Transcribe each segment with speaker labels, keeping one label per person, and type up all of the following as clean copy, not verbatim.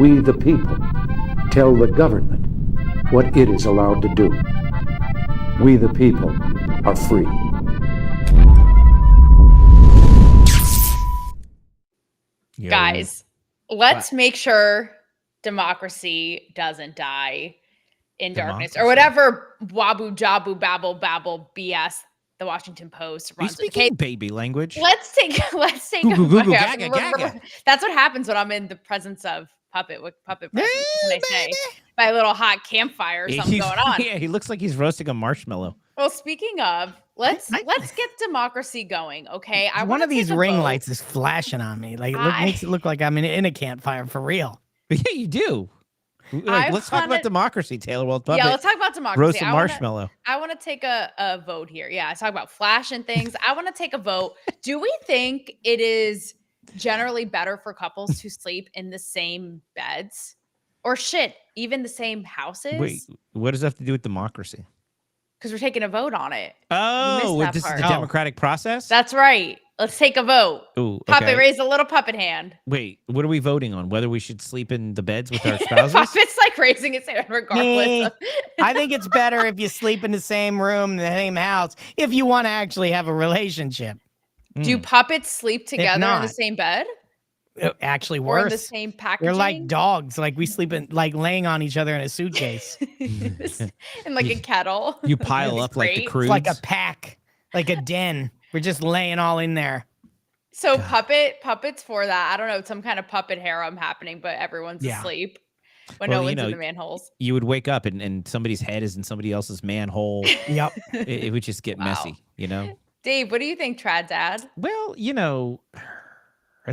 Speaker 1: we the people tell the government what it is allowed to do. We the people are free.
Speaker 2: Guys, let's make sure democracy doesn't die in darkness or whatever wabu jabu babble BS the Washington Post runs.
Speaker 3: You speaking baby language?
Speaker 2: Let's take
Speaker 3: Goo, goo, gaga, gaga.
Speaker 2: That's what happens when I'm in the presence of puppet presence. What can I say? By a little hot campfire or something going on.
Speaker 3: Yeah, he looks like he's roasting a marshmallow.
Speaker 2: Well, speaking of, let's get democracy going, okay?
Speaker 4: One of these ring lights is flashing on me. Like makes it look like I'm in a campfire for real.
Speaker 3: Yeah, you do. Let's talk about democracy, Taylor.
Speaker 2: Yeah, let's talk about democracy.
Speaker 3: Roast a marshmallow.
Speaker 2: I want to take a vote here. Yeah, I talk about flashing things. I want to take a vote. Do we think it is generally better for couples to sleep in the same beds? Or even the same houses?
Speaker 3: Wait, what does that have to do with democracy?
Speaker 2: Because we're taking a vote on it.
Speaker 3: Oh, this is the democratic process?
Speaker 2: That's right. Let's take a vote.
Speaker 3: Ooh,
Speaker 2: Puppet, raise a little puppet hand.
Speaker 3: Wait, what are we voting on? Whether we should sleep in the beds with our spouses?
Speaker 2: Puppet's like raising his hand regardless.
Speaker 4: I think it's better if you sleep in the same room, in the same house, if you want to actually have a relationship.
Speaker 2: Do puppets sleep together in the same bed?
Speaker 4: Actually worse.
Speaker 2: Or in the same packaging?
Speaker 4: They're like dogs. Like we sleep in, like laying on each other in a suitcase.
Speaker 2: In like a kettle.
Speaker 3: You pile up like the crews.
Speaker 4: It's like a pack, like a den. We're just laying all in there.
Speaker 2: So puppets for that. I don't know, some kind of puppet harem happening, but everyone's asleep. When no one's in the manholes.
Speaker 3: You would wake up and somebody's head is in somebody else's manhole.
Speaker 4: Yep.
Speaker 3: It would just get messy,
Speaker 2: Dave, what do you think, Trad Dad?
Speaker 3: Well,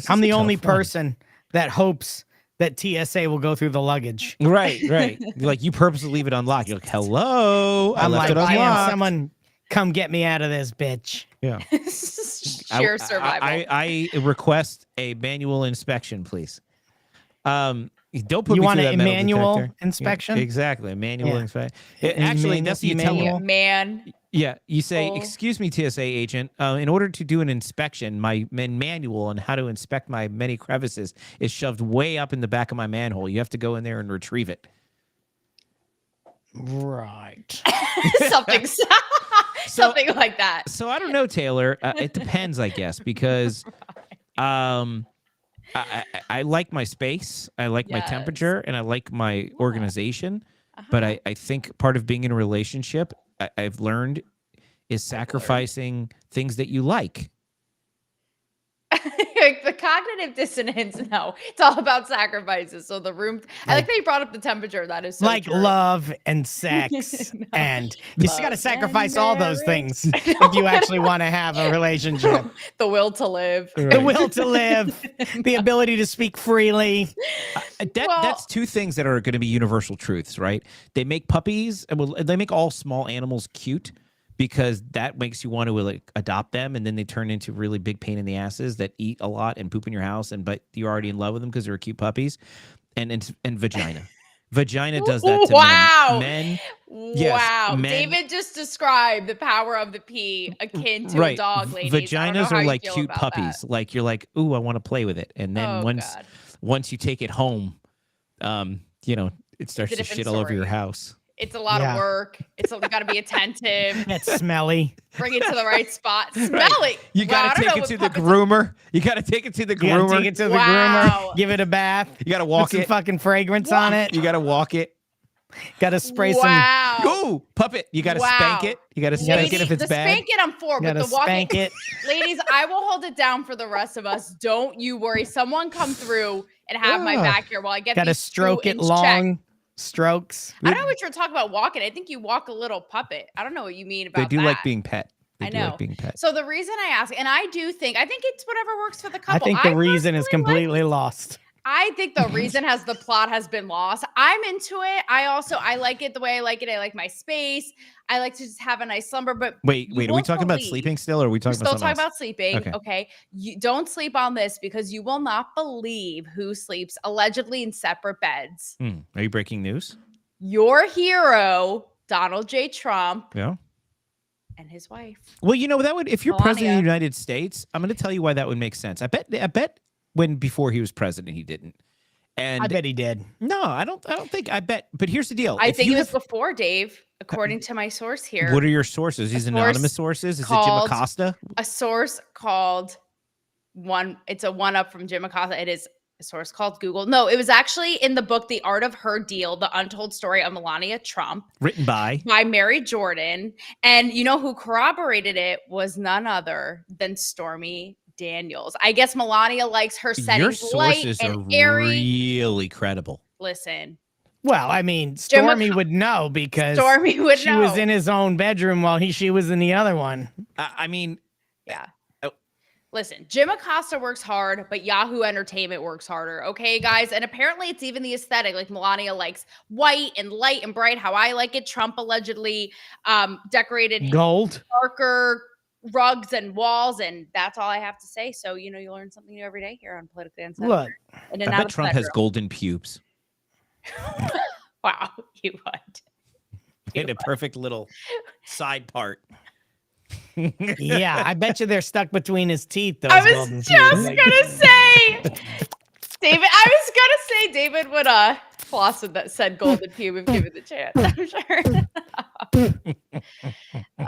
Speaker 4: I'm the only person that hopes that TSA will go through the luggage.
Speaker 3: Right. You're like, you purposely leave it unlocked. You're like, hello, I left it unlocked.
Speaker 4: Someone come get me out of this bitch.
Speaker 3: Yeah.
Speaker 2: Sheer survival.
Speaker 3: I request a manual inspection, please. Don't put
Speaker 4: you
Speaker 3: me
Speaker 4: want
Speaker 3: through
Speaker 4: a
Speaker 3: that
Speaker 4: manual
Speaker 3: detector.
Speaker 4: inspection?
Speaker 3: Yeah, exactly, a manual inspection. Actually, that's you tell them.
Speaker 2: Man.
Speaker 3: Yeah, you say, excuse me, TSA agent, in order to do an inspection, my manual on how to inspect my many crevices is shoved way up in the back of my manhole. You have to go in there and retrieve it.
Speaker 4: Right.
Speaker 2: Something like that.
Speaker 3: So I don't know, Taylor. It depends, I guess, because I like my space, I like my temperature, and I like my organization. But I think part of being in a relationship, I've learned, is sacrificing things that you like.
Speaker 2: Like the cognitive dissonance, no, it's all about sacrifices. So the room, I like that you brought up the temperature. That is so
Speaker 4: like
Speaker 2: true.
Speaker 4: Love and sex, and you just got to sacrifice all those things if you actually want to have a relationship.
Speaker 2: The will to live,
Speaker 4: the will to live, the ability to speak freely.
Speaker 3: That's two things that are going to be universal truths, right? They make puppies, they make all small animals cute, because that makes you want to adopt them, and then they turn into really big pain in the asses that eat a lot and poop in your house, but you're already in love with them because they're cute puppies. And vagina. Vagina does that to men. Yes,
Speaker 2: wow.
Speaker 3: Men.
Speaker 2: David just described the power of the pee akin to a dog, ladies.
Speaker 3: Vaginas are like cute puppies. That. Like you're like, ooh, I want to play with it. And then once you take it home, it starts to shit all over your house.
Speaker 2: It's a lot of work. It's got to be attentive.
Speaker 4: It's smelly.
Speaker 2: Bring it to the right spot. Smelly.
Speaker 3: Right. You got to take it to the groomer. You got to take it to the groomer.
Speaker 4: Take it to the groomer. Give it a bath.
Speaker 3: You got to walk
Speaker 4: Put some fucking fragrance on it.
Speaker 3: You got to walk it.
Speaker 4: Got to spray some.
Speaker 3: Ooh, puppet. You got to spank it. You got to spank it if it's bad.
Speaker 2: Spank it, I'm for, but the walking. Ladies, I will hold it down for the rest of us. Don't you worry. Someone come through and have my back here while I get. Got to
Speaker 4: stroke it long. Strokes.
Speaker 2: I don't know what you're talking about walking. I think you walk a little puppet. I don't know what you mean about that.
Speaker 3: They do like being pet.
Speaker 2: I know.
Speaker 3: Like being pet.
Speaker 2: So the reason I ask, and I think it's whatever works for the couple.
Speaker 4: I think the reason is completely lost.
Speaker 2: I think the reason the plot has been lost. I'm into it. I like it the way I like it. I like my space. I like to just have a nice slumber. But
Speaker 3: wait, are we talking about sleeping still, or are we talking about something else?
Speaker 2: Still talking about sleeping. Okay. You don't sleep on this because you will not believe who sleeps allegedly in separate beds.
Speaker 3: Are you breaking news?
Speaker 2: Your hero, Donald J. Trump.
Speaker 3: Yeah.
Speaker 2: And his wife.
Speaker 3: Well, that would, if you're president of the United States, I'm going to tell you why that would make sense. I bet before he was president, he didn't. And
Speaker 4: I bet he did.
Speaker 3: no, I don't think. I bet. But here's the deal.
Speaker 2: I
Speaker 3: If
Speaker 2: think
Speaker 3: you
Speaker 2: it was
Speaker 3: have-
Speaker 2: before, Dave, according to my source here.
Speaker 3: What are your sources? These
Speaker 2: source
Speaker 3: anonymous sources? Is it Jim
Speaker 2: called-
Speaker 3: Acosta?
Speaker 2: A source called it's a one up from Jim Acosta. It is a source called Google. No, it was actually in the book The Art of Her Deal, The Untold Story of Melania Trump
Speaker 3: Written by
Speaker 2: Mary Jordan. And you know who corroborated it was none other than Stormy Daniels. I guess Melania likes her
Speaker 3: your
Speaker 2: settings light
Speaker 3: sources
Speaker 2: and
Speaker 3: are
Speaker 2: airy.
Speaker 3: really credible.
Speaker 2: Listen,
Speaker 4: Well, I mean,
Speaker 2: Jim
Speaker 4: Stormy
Speaker 2: Ac-
Speaker 4: would know because
Speaker 2: Stormy would
Speaker 4: she
Speaker 2: know.
Speaker 4: was in his own bedroom while she was in the other one.
Speaker 3: I mean,
Speaker 2: Yeah.
Speaker 3: Oh.
Speaker 2: Listen, Jim Acosta works hard, but Yahoo Entertainment works harder. Okay, guys? And apparently it's even the aesthetic. Like Melania likes white and light and bright, how I like it. Trump allegedly decorated
Speaker 4: Gold.
Speaker 2: darker rugs and walls, and that's all I have to say. So, you learn something new every day here on Politically Uncensored.
Speaker 4: Look,
Speaker 2: In
Speaker 3: I
Speaker 2: and out
Speaker 3: bet
Speaker 2: of
Speaker 3: Trump
Speaker 2: the
Speaker 3: has golden pubes
Speaker 2: bedroom. Wow, you would.
Speaker 3: and a perfect little side part.
Speaker 4: yeah, I bet you they're stuck between his teeth. Those
Speaker 2: I was
Speaker 4: golden
Speaker 2: just
Speaker 4: teeth.
Speaker 2: gonna say, David. I was gonna say David would floss with that said golden pube if given the chance. I'm sure.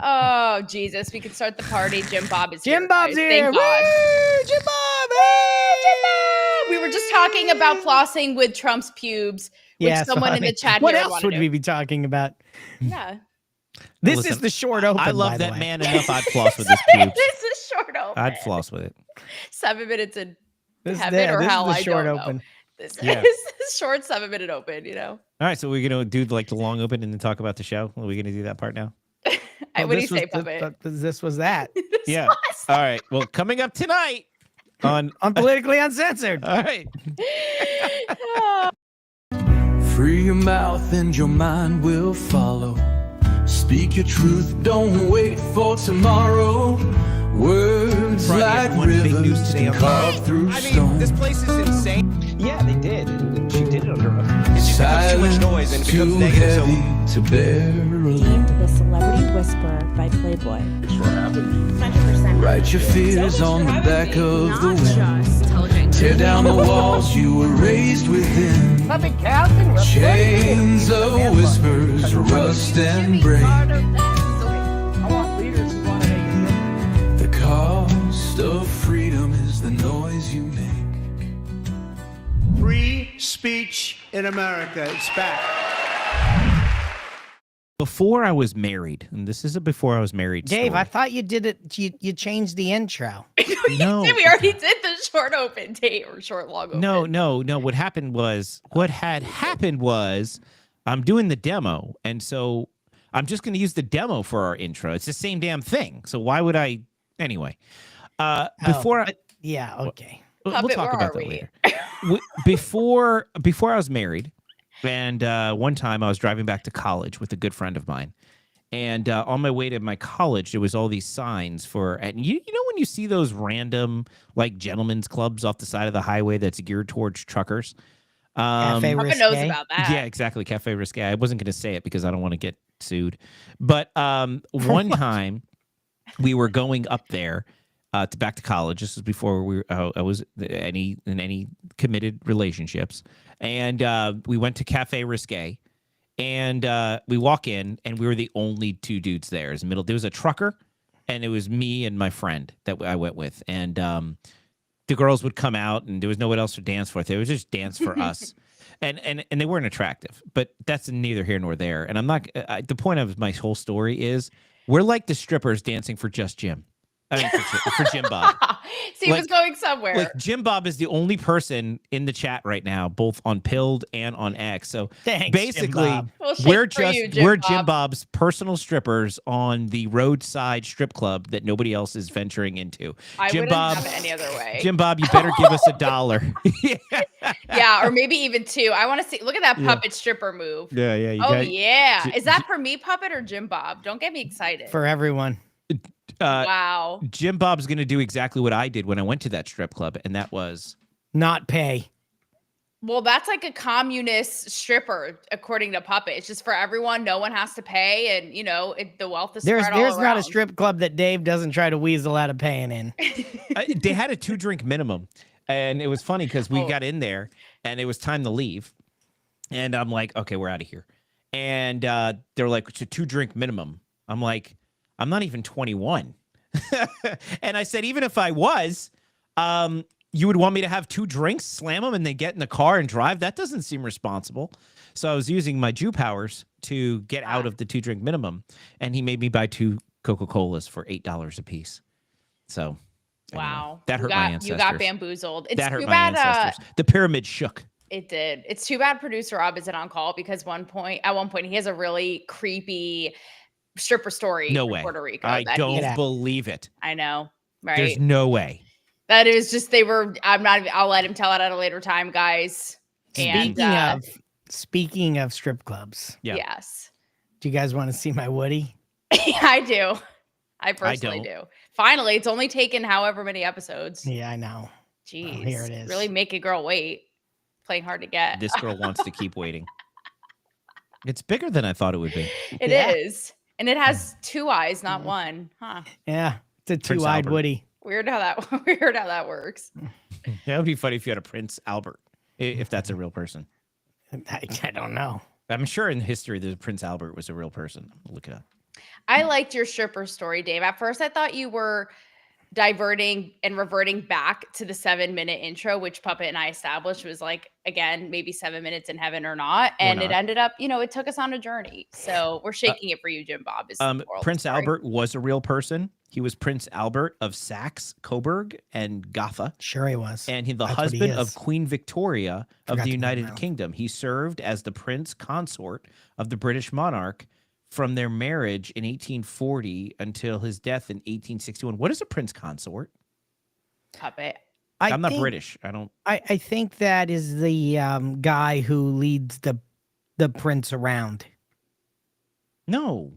Speaker 2: Oh Jesus, we can start the party. Jim Bob is here.
Speaker 4: Jim Bob's
Speaker 2: guys.
Speaker 4: here.
Speaker 2: Thank God.
Speaker 4: Woo! Jim Bob. Hey!
Speaker 2: Jim Bob! We were just talking about flossing with Trump's pubes, which
Speaker 4: Yeah,
Speaker 2: someone in the chat
Speaker 4: What
Speaker 2: here
Speaker 4: else
Speaker 2: wanted
Speaker 4: would
Speaker 2: to
Speaker 4: we be talking about?
Speaker 2: Yeah.
Speaker 4: This
Speaker 3: Listen,
Speaker 4: is the short open.
Speaker 3: I love
Speaker 4: by the
Speaker 3: that
Speaker 4: way.
Speaker 3: man enough. I'd floss with his pubes.
Speaker 2: This is short open.
Speaker 3: I'd floss with it.
Speaker 2: 7 minutes in
Speaker 4: This,
Speaker 2: heaven or
Speaker 4: this
Speaker 2: hell,
Speaker 4: is the
Speaker 2: I
Speaker 4: short
Speaker 2: don't know.
Speaker 4: open.
Speaker 2: This
Speaker 3: Yeah.
Speaker 2: is short 7-minute open,
Speaker 3: All right, so we're gonna do like the long open and then talk about the show. Are we gonna do that part now?
Speaker 4: Well,
Speaker 2: What do you
Speaker 4: this was
Speaker 2: say, Puppet?
Speaker 4: This was that
Speaker 3: Yeah. All right. Well, coming up tonight on
Speaker 4: on Politically Uncensored.
Speaker 3: All right.
Speaker 5: Free your mouth and your mind will follow. Speak your truth, don't wait for tomorrow. Words
Speaker 3: Friday,
Speaker 5: like
Speaker 3: one big news
Speaker 5: rivers
Speaker 3: today
Speaker 5: can
Speaker 3: on
Speaker 5: carve through stone.
Speaker 3: place is insane.
Speaker 6: Yeah, they did. And she did it under oath. It's just too much
Speaker 5: Silence
Speaker 6: noise and it becomes
Speaker 5: too
Speaker 6: negative. So
Speaker 5: heavy to bear alone.
Speaker 7: Deemed the Celebrity Whisperer by Playboy. 100%.
Speaker 5: Write your fears on the back of the wind. Tear down the walls you were raised within. Chains of whispers rust and break. The cost of freedom is the noise you make.
Speaker 8: Free speech in America. It's back.
Speaker 3: Before I was married, and this is a before I was married.
Speaker 4: Dave,
Speaker 3: story.
Speaker 4: I thought you did it. You changed the intro.
Speaker 3: No.
Speaker 2: We already did the short open date or short long open.
Speaker 3: No. What had happened was I'm doing the demo, and so I'm just going to use the demo for our intro. It's the same damn thing. So why would I? Anyway, before
Speaker 4: Yeah, okay.
Speaker 3: we'll
Speaker 2: Puppet,
Speaker 3: talk
Speaker 2: where
Speaker 3: about
Speaker 2: are
Speaker 3: that
Speaker 2: we?
Speaker 3: later. Before I was married, and one time I was driving back to college with a good friend of mine, and on my way to my college, there was all these signs for, and you know when you see those random like gentlemen's clubs off the side of the highway that's geared towards truckers.
Speaker 4: Cafe
Speaker 2: Puppet knows
Speaker 4: Risque.
Speaker 2: about that.
Speaker 3: Yeah, exactly. Cafe Risque. I wasn't going to say it because I don't want to get sued. But one time we were going up there to back to college. This was before I was in any committed relationships. And we went to Cafe Risque. And we walk in, and we were the only two dudes there. As middle, there was a trucker, and it was me and my friend that I went with. And the girls would come out, and there was no one else to dance for. They would just dance for us, and they weren't attractive. But that's neither here nor there. And I'm not. The point of my whole story is we're like the strippers dancing for just Jim. I mean, for Jim Bob.
Speaker 2: See, it was going somewhere.
Speaker 3: Like Jim Bob is the only person in the chat right now, both on Pilled and on X. So
Speaker 4: Thanks, Jim
Speaker 3: basically,
Speaker 4: Bob.
Speaker 2: Well, shit
Speaker 3: we're
Speaker 2: for
Speaker 3: just
Speaker 2: you, Jim
Speaker 3: we're
Speaker 2: Bob.
Speaker 3: Jim Bob's personal strippers on the roadside strip club that nobody else is venturing into.
Speaker 2: I
Speaker 3: Jim
Speaker 2: wouldn't
Speaker 3: Bob,
Speaker 2: have it any other way.
Speaker 3: Jim Bob, you better give us $1.
Speaker 2: Yeah, or maybe even 2. I want to see. Look at that puppet stripper move.
Speaker 3: Yeah. You
Speaker 2: Oh yeah, is that for me, Puppet, or Jim Bob? Don't get me excited.
Speaker 4: For everyone.
Speaker 2: Wow.
Speaker 3: Jim Bob's going to do exactly what I did when I went to that strip club, and that was
Speaker 4: Not pay.
Speaker 2: Well, that's like a communist stripper, according to Puppet. It's just for everyone. No one has to pay, and the wealth is
Speaker 4: There's
Speaker 2: spread all
Speaker 4: not a
Speaker 2: around.
Speaker 4: strip club that Dave doesn't try to weasel out of paying in.
Speaker 3: they had a 2-drink minimum. And it was funny because we got in there and it was time to leave. And I'm like, okay, we're out of here. And they're like, it's a 2-drink minimum. I'm like, I'm not even 21. And I said, even if I was, you would want me to have 2 drinks, slam them, and then get in the car and drive? That doesn't seem responsible. So I was using my Jew powers to get out of the 2-drink minimum. And he made me buy 2 Coca-Colas for $8 a piece. So anyway,
Speaker 2: Wow.
Speaker 3: that hurt my ancestors.
Speaker 2: You got bamboozled. It's
Speaker 3: that hurt
Speaker 2: too
Speaker 3: my
Speaker 2: bad,
Speaker 3: ancestors. The pyramid shook.
Speaker 2: It did. It's too bad producer Rob isn't on call because at one point he has a really creepy stripper story
Speaker 3: No
Speaker 2: from
Speaker 3: way.
Speaker 2: Puerto Rico.
Speaker 3: I
Speaker 2: that
Speaker 3: don't believe it.
Speaker 2: I know, right?
Speaker 3: There's no way.
Speaker 2: That is just I'll let him tell it at a later time, guys.
Speaker 4: Speaking of strip clubs.
Speaker 3: Yeah.
Speaker 2: Yes.
Speaker 4: Do you guys want to see my Woody?
Speaker 2: I do. I personally do. Finally, it's only taken however many episodes.
Speaker 4: Yeah, I know.
Speaker 2: Jeez.
Speaker 4: Well, here it is.
Speaker 2: Really make a girl wait. Playing hard to get.
Speaker 3: This girl wants to keep waiting. It's bigger than I thought it would be.
Speaker 2: It is. And it has 2 eyes, not one. Huh.
Speaker 4: Yeah. It's a
Speaker 3: Prince
Speaker 4: 2-eyed
Speaker 3: Albert.
Speaker 4: Woody.
Speaker 2: Weird how that works.
Speaker 3: That would be funny if you had a Prince Albert, if that's a real person.
Speaker 4: I don't know.
Speaker 3: I'm sure in history the Prince Albert was a real person. Look it up.
Speaker 2: I liked your stripper story, Dave. At first, I thought you were diverting and reverting back to the 7-minute intro, which Puppet and I established was like, again, maybe 7 minutes in heaven or not. And it ended up, it took us on a journey. So we're shaking it for you, Jim Bob.
Speaker 3: Prince Albert was a real person. He was Prince Albert of Saxe, Coburg, and Gotha.
Speaker 4: Sure he was.
Speaker 3: And he's the husband of Queen Victoria of the United Kingdom. He served as the prince consort of the British monarch from their marriage in 1840 until his death in 1861. What is a prince consort?
Speaker 2: Puppet.
Speaker 3: I'm not British.
Speaker 4: I think that is the guy who leads the prince around.
Speaker 3: No,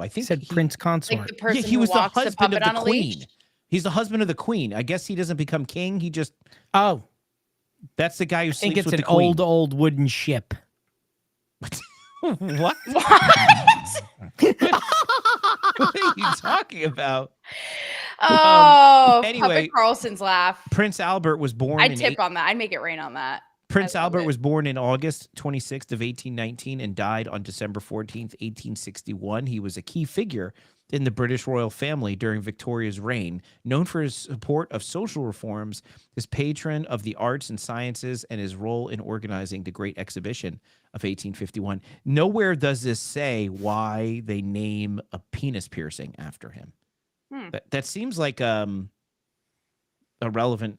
Speaker 3: I think
Speaker 4: said prince consort.
Speaker 2: Like the person
Speaker 3: he was
Speaker 2: who
Speaker 3: the
Speaker 2: walks
Speaker 3: husband of
Speaker 2: puppet
Speaker 3: the
Speaker 2: on a
Speaker 3: queen.
Speaker 2: leash?
Speaker 3: He's the husband of the queen. I guess he doesn't become king. He just that's the guy who
Speaker 4: I think
Speaker 3: sleeps
Speaker 4: it's
Speaker 3: with
Speaker 4: an
Speaker 3: the queen.
Speaker 4: old wooden ship.
Speaker 3: What? What are you talking about?
Speaker 2: Oh,
Speaker 3: anyway,
Speaker 2: Puppet Carlson's laugh.
Speaker 3: Prince Albert was born.
Speaker 2: I'd tip on that. I'd make it rain on that.
Speaker 3: Prince Albert was born in August 26th of 1819 and died on December 14th, 1861. He was a key figure in the British royal family during Victoria's reign, known for his support of social reforms, his patron of the arts and sciences, and his role in organizing the Great Exhibition of 1851. Nowhere does this say why they name a penis piercing after him. That seems like a relevant.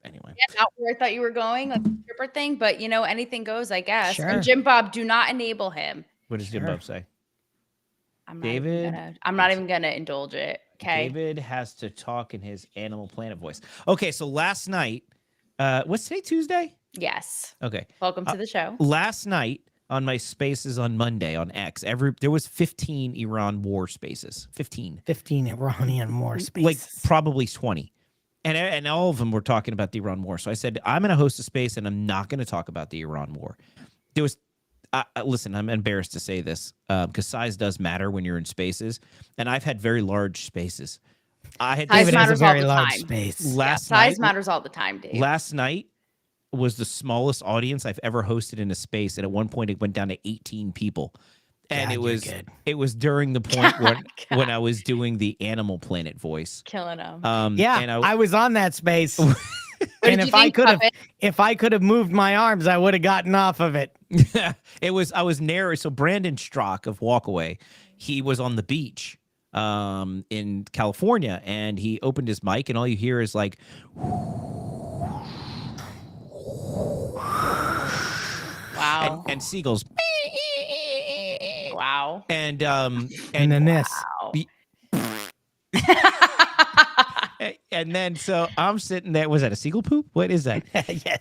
Speaker 3: Anyway,
Speaker 2: yeah, not where I thought you were going, like the stripper thing, but anything goes, I guess.
Speaker 4: Sure.
Speaker 2: And Jim Bob, do not enable him.
Speaker 3: What does Jim Bob say?
Speaker 2: I'm not even gonna indulge it. Okay.
Speaker 3: David has to talk in his Animal Planet voice. Okay, so last night, what's today? Tuesday?
Speaker 2: Yes.
Speaker 3: Okay.
Speaker 2: Welcome to the show.
Speaker 3: Last night on my spaces on Monday on X, there was 15 Iran war spaces. 15
Speaker 4: Iranian war spaces.
Speaker 3: Like probably 20. And all of them were talking about the Iran war. So I said, I'm going to host a space and I'm not going to talk about the Iran war. There was, listen, I'm embarrassed to say this because size does matter when you're in spaces. And I've had very large spaces.
Speaker 2: Size matters all the time.
Speaker 4: Space.
Speaker 2: Size matters all the time, Dave.
Speaker 3: Last night was the smallest audience I've ever hosted in a space. And at one point it went down to 18 people. And it was during the point when I was doing the Animal Planet voice.
Speaker 2: Killing him.
Speaker 4: And I was on that space.
Speaker 2: And
Speaker 4: if I could have moved my arms, I would have gotten off of it.
Speaker 3: I was narrow. So Brandon Strock of Walkaway, he was on the beach in California, and he opened his mic, and all you hear is like,
Speaker 2: wow,
Speaker 3: and seagulls.
Speaker 2: Wow.
Speaker 3: And
Speaker 4: then this.
Speaker 3: And then so I'm sitting there. Was that a seagull poop? What is that?
Speaker 4: Yeah.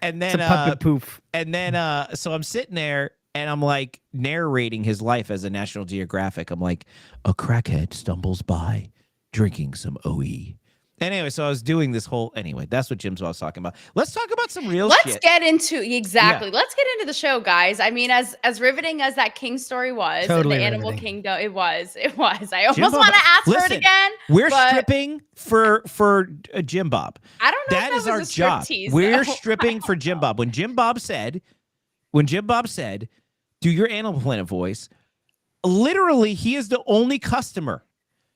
Speaker 3: And then
Speaker 4: it's a puppet poof.
Speaker 3: And then so I'm sitting there and I'm like narrating his life as a National Geographic. I'm like, a crackhead stumbles by drinking some OE. Anyway, so I was doing this whole. Anyway, that's what Jim's was talking about. Let's talk about some real
Speaker 2: Let's
Speaker 3: shit.
Speaker 2: get into Let's get into the show, guys. I mean, as riveting as that King story was,
Speaker 4: Totally
Speaker 2: and the Animal
Speaker 4: riveting.
Speaker 2: Kingdom, it was. I almost
Speaker 3: Jim Bob-
Speaker 2: want to ask for
Speaker 3: Listen,
Speaker 2: it again.
Speaker 3: We're
Speaker 2: but
Speaker 3: stripping for Jim Bob.
Speaker 2: I don't know.
Speaker 3: That
Speaker 2: if
Speaker 3: is
Speaker 2: was
Speaker 3: our
Speaker 2: a
Speaker 3: job.
Speaker 2: striptease,
Speaker 3: We're
Speaker 2: though.
Speaker 3: stripping for Jim Bob. When Jim Bob said, do your Animal Planet voice, literally, he is the only customer.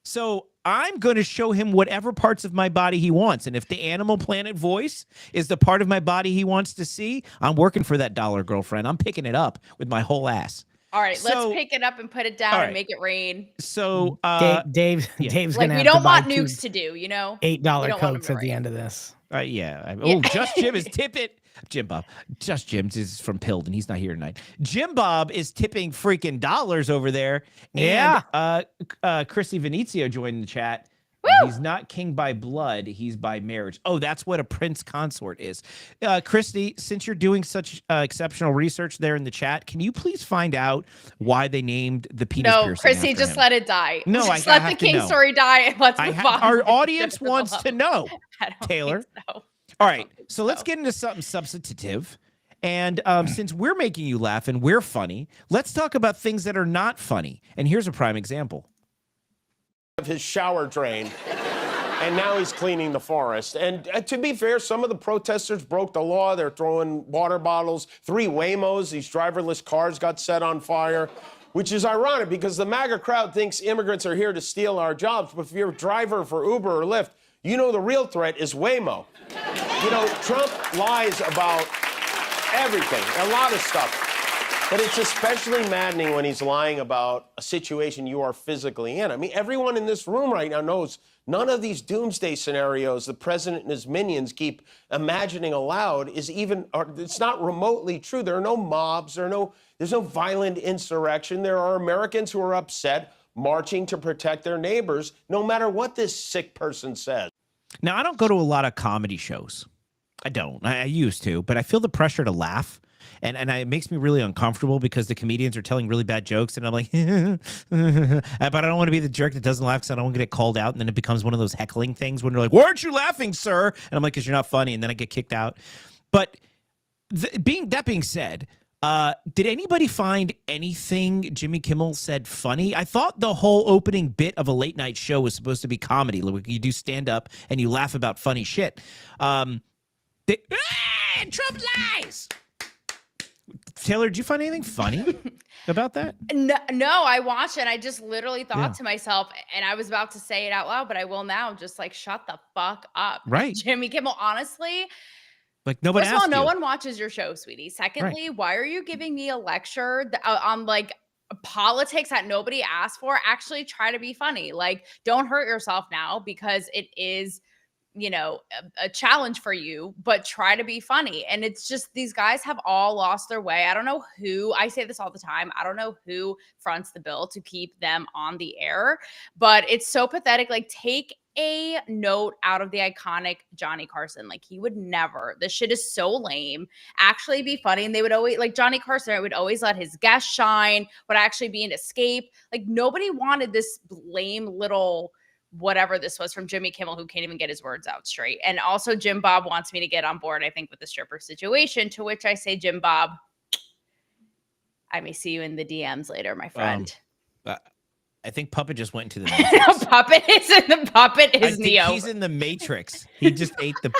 Speaker 3: So I'm going to show him whatever parts of my body he wants. And if the Animal Planet voice is the part of my body he wants to see, I'm working for that dollar, girlfriend. I'm picking it up with my whole ass.
Speaker 2: All right,
Speaker 3: So-
Speaker 2: let's pick it up and put it down
Speaker 3: all
Speaker 2: and
Speaker 3: right.
Speaker 2: make it rain.
Speaker 3: So
Speaker 4: Dave's
Speaker 2: Like,
Speaker 4: gonna
Speaker 2: we
Speaker 4: have
Speaker 2: don't
Speaker 4: to buy
Speaker 2: want nukes to do, you know?
Speaker 4: $8
Speaker 2: We don't want
Speaker 4: cokes
Speaker 2: them
Speaker 4: at
Speaker 2: to
Speaker 4: the
Speaker 2: rain.
Speaker 4: end of this.
Speaker 3: Yeah.
Speaker 2: Yeah.
Speaker 3: Oh, Just Jim is tipping. Jim Bob. Just Jim's is from Pilled, and he's not here tonight. Jim Bob is tipping freaking dollars over there.
Speaker 4: Yeah.
Speaker 3: And Chrissy Venezio joined the chat. He's not king by blood. He's by marriage. Oh, that's what a prince consort is. Christy, since you're doing such exceptional research there in the chat, can you please find out why they named the penis
Speaker 2: No,
Speaker 3: piercing
Speaker 2: Chrissy,
Speaker 3: after
Speaker 2: just
Speaker 3: him?
Speaker 2: let it die.
Speaker 3: No,
Speaker 2: just
Speaker 3: I
Speaker 2: let
Speaker 3: have
Speaker 2: the
Speaker 3: to
Speaker 2: King
Speaker 3: know.
Speaker 2: story die and let's move on.
Speaker 3: Our
Speaker 2: to
Speaker 3: audience
Speaker 2: the
Speaker 3: wants to
Speaker 2: below.
Speaker 3: know.
Speaker 2: I don't
Speaker 3: Taylor.
Speaker 2: think so.
Speaker 3: All right, so let's get into something substantive. And since we're making you laugh and we're funny, let's talk about things that are not funny. And here's a prime example.
Speaker 9: Of his shower drain, and now he's cleaning the forest. And to be fair, some of the protesters broke the law. They're throwing water bottles. 3 Waymos, these driverless cars, got set on fire, which is ironic because the MAGA crowd thinks immigrants are here to steal our jobs. But if you're a driver for Uber or Lyft, you know the real threat is Waymo. You know, Trump lies about everything, a lot of stuff. But it's especially maddening when he's lying about a situation you are physically in. I mean, everyone in this room right now knows none of these doomsday scenarios the president and his minions keep imagining aloud is even, or it's not remotely true. There are no mobs, there's no violent insurrection. There are Americans who are upset, marching to protect their neighbors, no matter what this sick person says.
Speaker 3: Now, I don't go to a lot of comedy shows. I don't. I used to, but I feel the pressure to laugh. And it makes me really uncomfortable because the comedians are telling really bad jokes, and I'm like, but I don't want to be the jerk that doesn't laugh because I don't want to get called out, and then it becomes one of those heckling things when they're like, "Why aren't you laughing, sir?" And I'm like, "Because you're not funny," and then I get kicked out. But being said, did anybody find anything Jimmy Kimmel said funny? I thought the whole opening bit of a late night show was supposed to be comedy. Like you do stand up and you laugh about funny shit. Trump lies. Taylor, did you find anything funny about that?
Speaker 2: No, I watched it. I just literally thought to myself, and I was about to say it out loud, but I will now. Just like, shut the fuck up,
Speaker 3: Right?
Speaker 2: Jimmy Kimmel. Honestly,
Speaker 3: like nobody.
Speaker 2: First of all, no
Speaker 3: you.
Speaker 2: one watches your show, sweetie. Secondly, why are you giving me a lecture on like politics that nobody asked for? Actually, try to be funny. Like, don't hurt yourself now because it is, you know, a challenge for you, but try to be funny. And it's just, these guys have all lost their way. I don't know who, I say this all the time, I don't know who fronts the bill to keep them on the air, but it's so pathetic. Like, take a note out of the iconic Johnny Carson. Like, he would never, this shit is so lame, actually be funny. And they would always, like Johnny Carson, would always let his guests shine, would actually be an escape. Like, nobody wanted this lame little whatever this was from Jimmy Kimmel, who can't even get his words out straight. And also Jim Bob wants me to get on board, I think, with the stripper situation, to which I say, Jim Bob, I may see you in the DMs later, my friend.
Speaker 3: I think Puppet just went into the Matrix.
Speaker 2: Puppet is Neo.
Speaker 3: He's in the Matrix. He just ate the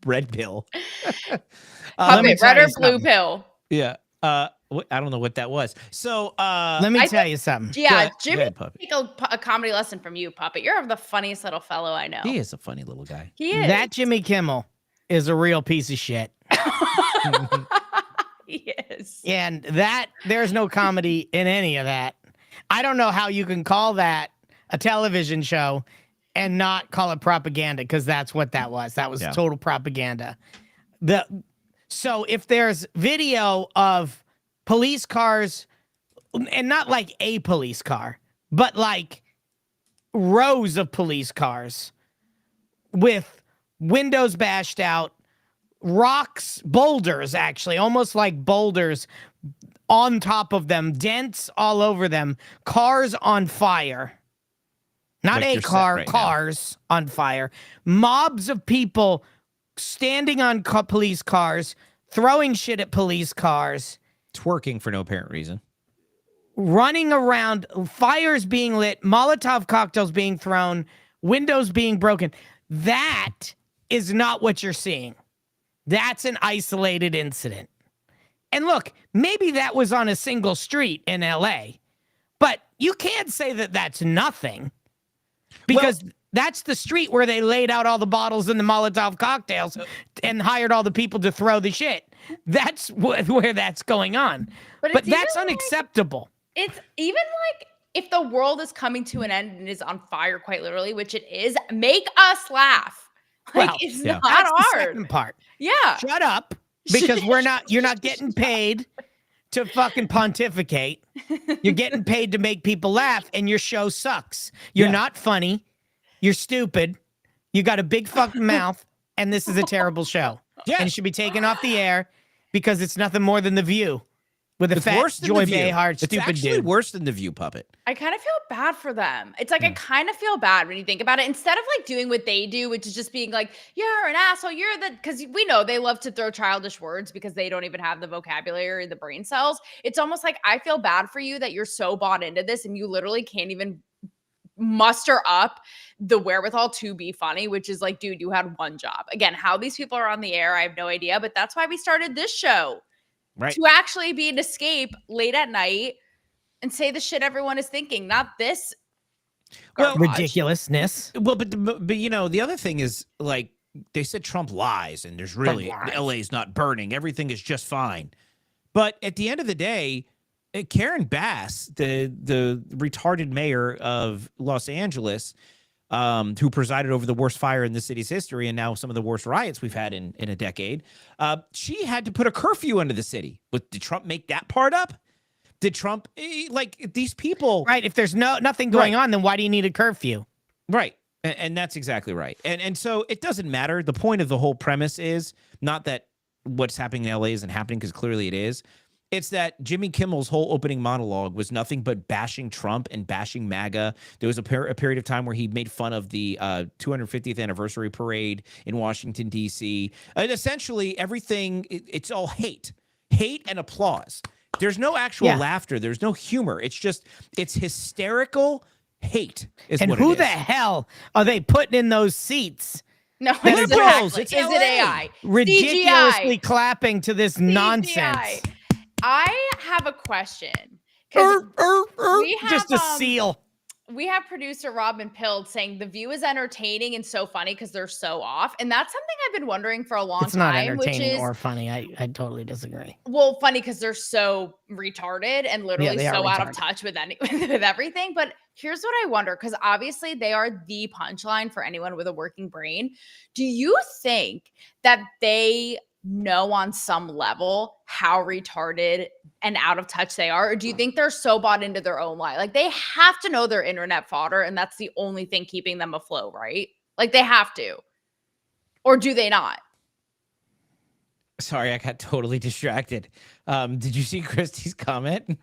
Speaker 3: red pill.
Speaker 2: Puppet, red or blue pill?
Speaker 3: Yeah. I don't know what that was. So
Speaker 4: let me tell you something.
Speaker 2: Yeah, Jimmy, take a comedy lesson from you, Puppet. You're the funniest little fellow I know.
Speaker 3: He is a funny little guy.
Speaker 2: He is.
Speaker 4: That Jimmy Kimmel is a real piece of shit.
Speaker 2: He is.
Speaker 4: And there's no comedy in any of that. I don't know how you can call that a television show and not call it propaganda, because that's what that was. That was total propaganda. So if there's video of police cars, and not like a police car, but like rows of police cars with windows bashed out, rocks, boulders, actually, almost like boulders on top of them, dents all over them, cars on fire. Not
Speaker 3: like
Speaker 4: a
Speaker 3: you're set
Speaker 4: car,
Speaker 3: right now.
Speaker 4: cars on fire. Mobs of people standing on police cars, throwing shit at police cars,
Speaker 3: Twerking for no apparent reason.
Speaker 4: running around, fires being lit, Molotov cocktails being thrown, windows being broken. That is not what you're seeing. That's an isolated incident. And look, maybe that was on a single street in LA, but you can't say that that's nothing because that's the street where they laid out all the bottles and the Molotov cocktails and hired all the people to throw the shit. That's where that's going on. But that's unacceptable.
Speaker 2: It's even like if the world is coming to an end and is on fire, quite literally, which it is, make us laugh. Like, it's not
Speaker 4: that's
Speaker 2: hard.
Speaker 4: The second part.
Speaker 2: Yeah.
Speaker 4: Shut up, because you're not getting paid to fucking pontificate. You're getting paid to make people laugh, and your show sucks. You're not funny. You're stupid. You got a big fucking mouth, and this is a terrible show.
Speaker 3: Yeah.
Speaker 4: And it should be taken off the air because it's nothing more than The View with a fat Joy Behar stupid
Speaker 3: It's actually
Speaker 4: dude.
Speaker 3: worse than The View puppet.
Speaker 2: I kind of feel bad for them. It's like I kind of feel bad when you think about it. Instead of like doing what they do, which is just being like, you're an asshole, you're the, because we know they love to throw childish words because they don't even have the vocabulary or the brain cells. It's almost like I feel bad for you that you're so bought into this and you literally can't even muster up the wherewithal to be funny, which is like, dude, you had one job. Again, how these people are on the air, I have no idea, but that's why we started this show.
Speaker 3: Right.
Speaker 2: To actually be an escape late at night and say the shit everyone is thinking, not this
Speaker 4: ridiculousness.
Speaker 3: Well, but you know, the other thing is, like, they said Trump lies and there's really, LA's not burning. Everything is just fine. But at the end of the day, Karen Bass, the retarded mayor of Los Angeles, who presided over the worst fire in the city's history and now some of the worst riots we've had in a decade, she had to put a curfew into the city. But did Trump make that part up? Did Trump, like, these people...
Speaker 4: Right, if there's nothing going on, then why do you need a curfew?
Speaker 3: Right, and that's exactly right. And so it doesn't matter. The point of the whole premise is not that what's happening in LA isn't happening, because clearly it is. It's that Jimmy Kimmel's whole opening monologue was nothing but bashing Trump and bashing MAGA. There was a period of time where he made fun of the 250th anniversary parade in Washington, D.C. And essentially everything, it's all hate and applause. There's no actual laughter. There's no humor. It's hysterical hate.
Speaker 4: And who the hell are they putting in those seats?
Speaker 2: No,
Speaker 3: liberals.
Speaker 2: It's is it AI?
Speaker 4: Ridiculously
Speaker 2: CGI.
Speaker 4: clapping to this nonsense.
Speaker 2: I have a question. We have,
Speaker 4: just a seal.
Speaker 2: We have producer Robin Pild saying The View is entertaining and so funny because they're so off. And that's something I've been wondering for a long time.
Speaker 4: It's not entertaining or funny. I totally disagree.
Speaker 2: Well, funny because they're so retarded and literally so out of touch with with everything. But here's what I wonder, because obviously they are the punchline for anyone with a working brain. Do you think that they know on some level how retarded and out of touch they are? Or do you think they're so bought into their own lie? Like, they have to know their internet fodder and that's the only thing keeping them afloat, right? Like, they have to. Or do they not?
Speaker 3: Sorry, I got totally distracted. Did you see Christy's comment?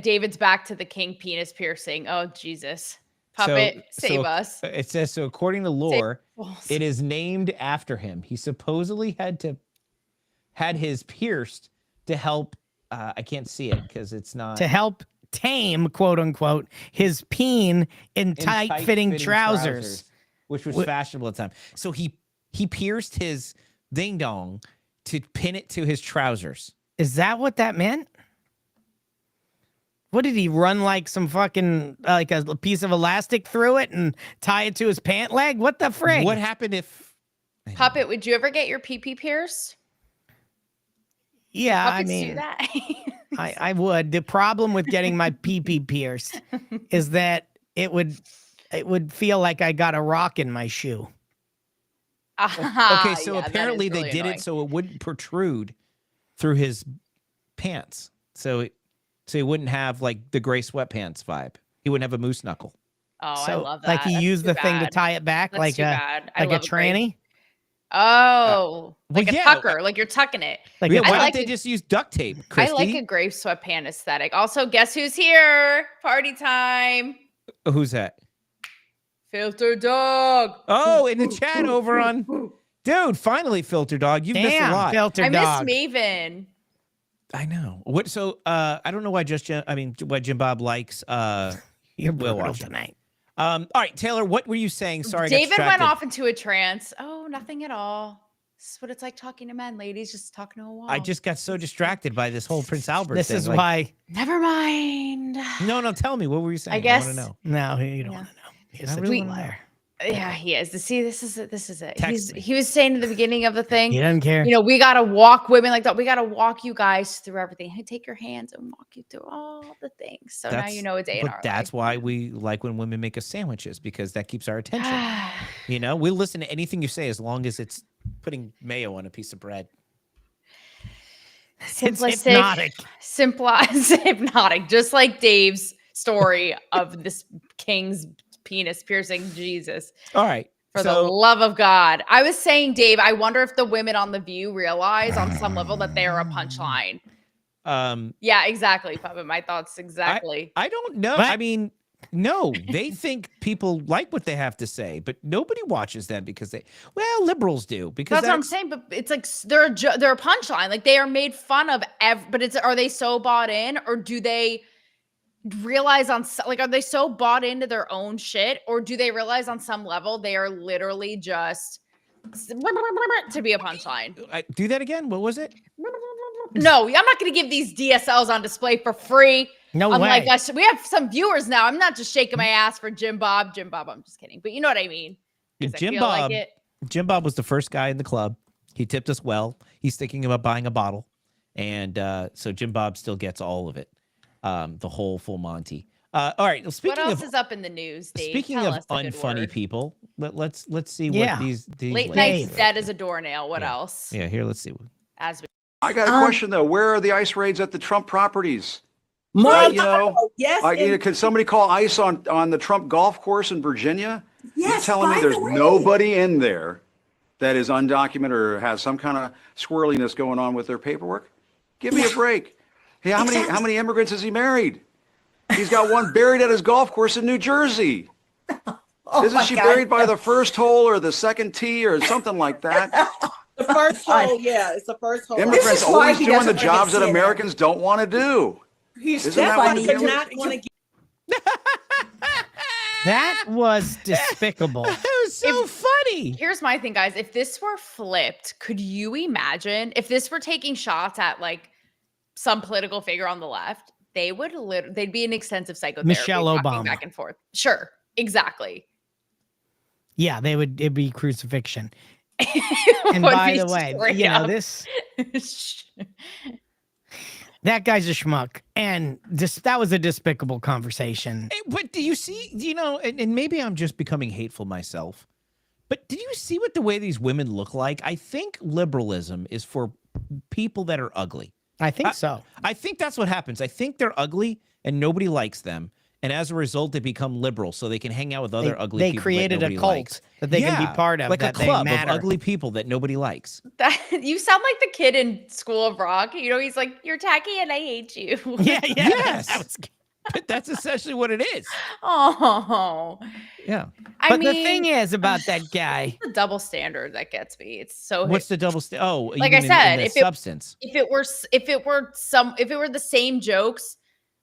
Speaker 2: David's back to the king penis piercing. Oh, Jesus. Puppet, save us.
Speaker 3: It says, so according to lore, it is named after him. He supposedly had his pierced to help, I can't see it because it's not.
Speaker 4: To help tame, quote unquote, his peen in tight-fitting trousers.
Speaker 3: Which was fashionable at the time. So he pierced his ding-dong to pin it to his trousers.
Speaker 4: Is that what that meant? What did he run like some fucking like a piece of elastic through it and tie it to his pant leg? What the frig?
Speaker 3: What happened if
Speaker 2: Puppet, would you ever get your pee-pee pierced?
Speaker 4: Yeah,
Speaker 2: Puppets
Speaker 4: I mean,
Speaker 2: do that.
Speaker 4: I would. The problem with getting my pee-pee pierced is that it would feel like I got a rock in my shoe.
Speaker 3: Okay, so apparently really they did it so it wouldn't protrude through his pants. So he wouldn't have like the gray sweatpants vibe. He wouldn't have a moose knuckle.
Speaker 2: Oh,
Speaker 4: so,
Speaker 2: I love that.
Speaker 4: Like he used the thing to tie it back like a tranny?
Speaker 2: Oh, like a
Speaker 3: yeah.
Speaker 2: tucker, like you're tucking it.
Speaker 3: Like, why don't they just use duct tape, Christy?
Speaker 2: I like a gray sweatpant aesthetic. Also, guess who's here? Party time.
Speaker 3: Who's that?
Speaker 2: Filter dog.
Speaker 3: Oh, in the chat over on. Dude, finally, Filter Dog. You've missed a lot.
Speaker 4: Filter
Speaker 2: I
Speaker 4: Dog.
Speaker 2: miss Maven.
Speaker 3: I know. What? So, I don't know why why Jim Bob likes.
Speaker 4: You're
Speaker 3: Will
Speaker 4: brutal
Speaker 3: watch it.
Speaker 4: tonight.
Speaker 3: All right, Taylor. What were you saying? Sorry, I got
Speaker 2: David went
Speaker 3: distracted.
Speaker 2: off into a trance. Oh, nothing at all. This is what it's like talking to men, ladies. Just talking to a wall.
Speaker 3: I just got so distracted by this whole Prince Albert
Speaker 4: This
Speaker 3: thing.
Speaker 4: is why.
Speaker 2: Never mind.
Speaker 3: No, tell me. What were you saying?
Speaker 2: I guess-
Speaker 3: want to know.
Speaker 4: No, you don't want to know. He's such
Speaker 3: really
Speaker 4: a
Speaker 3: wanna
Speaker 4: liar.
Speaker 2: Yeah, he is. See, this is it. This is it.
Speaker 3: Text me.
Speaker 2: He was saying at the beginning of the thing,
Speaker 4: He doesn't care.
Speaker 2: you know, we got to walk women like that. We got to walk you guys through everything. Hey, take your hands and walk you through all the things. So now you know it's A&R.
Speaker 3: But that's why we like when women make us sandwiches, because that keeps our attention. You know, we'll listen to anything you say as long as it's putting mayo on a piece of bread.
Speaker 2: Simplistic,
Speaker 4: hypnotic.
Speaker 2: hypnotic, just like Dave's story of this king's penis piercing Jesus.
Speaker 3: All right.
Speaker 2: For the love of God. I was saying, Dave, I wonder if the women on The View realize on some level that they are a punchline. Yeah, exactly, Puppet. My thoughts exactly.
Speaker 3: I don't know.
Speaker 4: What?
Speaker 3: I mean, no, they think people like what they have to say, but nobody watches them because liberals do. Because
Speaker 2: That's what I'm saying, but it's like they're a punchline. Like they are made fun of, but are they so bought in, or do they realize are they so bought into their own shit, or do they realize on some level they are literally just to be a punchline?
Speaker 3: Do that again. What was it?
Speaker 2: No, I'm not going to give these DSLs on display for free.
Speaker 4: No
Speaker 2: Unlike
Speaker 4: way.
Speaker 2: us, we have some viewers now. I'm not just shaking my ass for Jim Bob. I'm just kidding, but you know what I mean. 'Cause I
Speaker 3: Jim
Speaker 2: feel
Speaker 3: Bob.
Speaker 2: like it.
Speaker 3: Jim Bob was the first guy in the club. He tipped us well. He's thinking about buying a bottle, and so Jim Bob still gets all of it, the whole full Monty. All right. Speaking
Speaker 2: What else
Speaker 3: of
Speaker 2: is up in the news, Dave?
Speaker 3: speaking
Speaker 2: Tell
Speaker 3: of
Speaker 2: us a good
Speaker 3: unfunny
Speaker 2: word.
Speaker 3: people, let's see
Speaker 4: Yeah.
Speaker 3: what these
Speaker 2: Late
Speaker 3: ladies
Speaker 2: night's
Speaker 3: are
Speaker 2: dead
Speaker 3: up
Speaker 2: as a doornail. What else?
Speaker 3: to. Yeah, here. Let's see.
Speaker 2: As we
Speaker 10: I got a question though. Where are the ice raids at the Trump properties?
Speaker 11: More,
Speaker 10: Yes. Can somebody call ICE on the Trump golf course in Virginia?
Speaker 11: Yes,
Speaker 10: You're telling me
Speaker 11: by
Speaker 10: there's
Speaker 11: the way.
Speaker 10: nobody in there that is undocumented or has some kind of squirreliness going on with their paperwork? Give me a break. Hey, how many immigrants has he married? He's got one buried at his golf course in New Jersey. Isn't she buried by the first hole or the second tee or something like that?
Speaker 11: The first hole, yeah, it's the first hole.
Speaker 10: Immigrants always doing the jobs that Americans don't want to do.
Speaker 11: He's
Speaker 10: Isn't that what
Speaker 11: definitely
Speaker 10: it is?
Speaker 11: not going to get.
Speaker 4: That was despicable.
Speaker 3: That was so funny.
Speaker 2: Here's my thing, guys. If this were flipped, could you imagine if this were taking shots at like some political figure on the left? They'd be an extensive psychotherapy.
Speaker 4: Michelle
Speaker 2: walking
Speaker 4: Obama.
Speaker 2: back and forth. Sure, exactly.
Speaker 4: Yeah, it'd be crucifixion.
Speaker 2: It
Speaker 4: And
Speaker 2: would
Speaker 4: by
Speaker 2: be
Speaker 4: the way,
Speaker 2: straight
Speaker 4: you know,
Speaker 2: up.
Speaker 4: that guy's a schmuck. And that was a despicable conversation.
Speaker 3: But do you see, and maybe I'm just becoming hateful myself, but did you see what the way these women look like? I think liberalism is for people that are ugly.
Speaker 4: I think so.
Speaker 3: I think that's what happens. I think they're ugly and nobody likes them. And as a result, they become liberal so they can hang out with other ugly
Speaker 4: They
Speaker 3: people.
Speaker 4: created
Speaker 3: that
Speaker 4: a
Speaker 3: nobody
Speaker 4: cult
Speaker 3: likes.
Speaker 4: that they can be part of,
Speaker 3: like
Speaker 4: that
Speaker 3: a
Speaker 4: they
Speaker 3: club of
Speaker 4: matter.
Speaker 3: ugly people that nobody likes.
Speaker 2: You sound like the kid in School of Rock. You know, he's like, "You're tacky and I hate you."
Speaker 4: Yeah.
Speaker 3: Yes.
Speaker 4: That was,
Speaker 3: But that's essentially what it is.
Speaker 2: Oh,
Speaker 3: Yeah.
Speaker 4: but the thing is about that guy.
Speaker 2: the double standard that gets me. It's so.
Speaker 3: What's the double standard? Oh, you
Speaker 2: Like I
Speaker 3: mean
Speaker 2: said,
Speaker 3: in the
Speaker 2: if
Speaker 3: substance.
Speaker 2: if it were the same jokes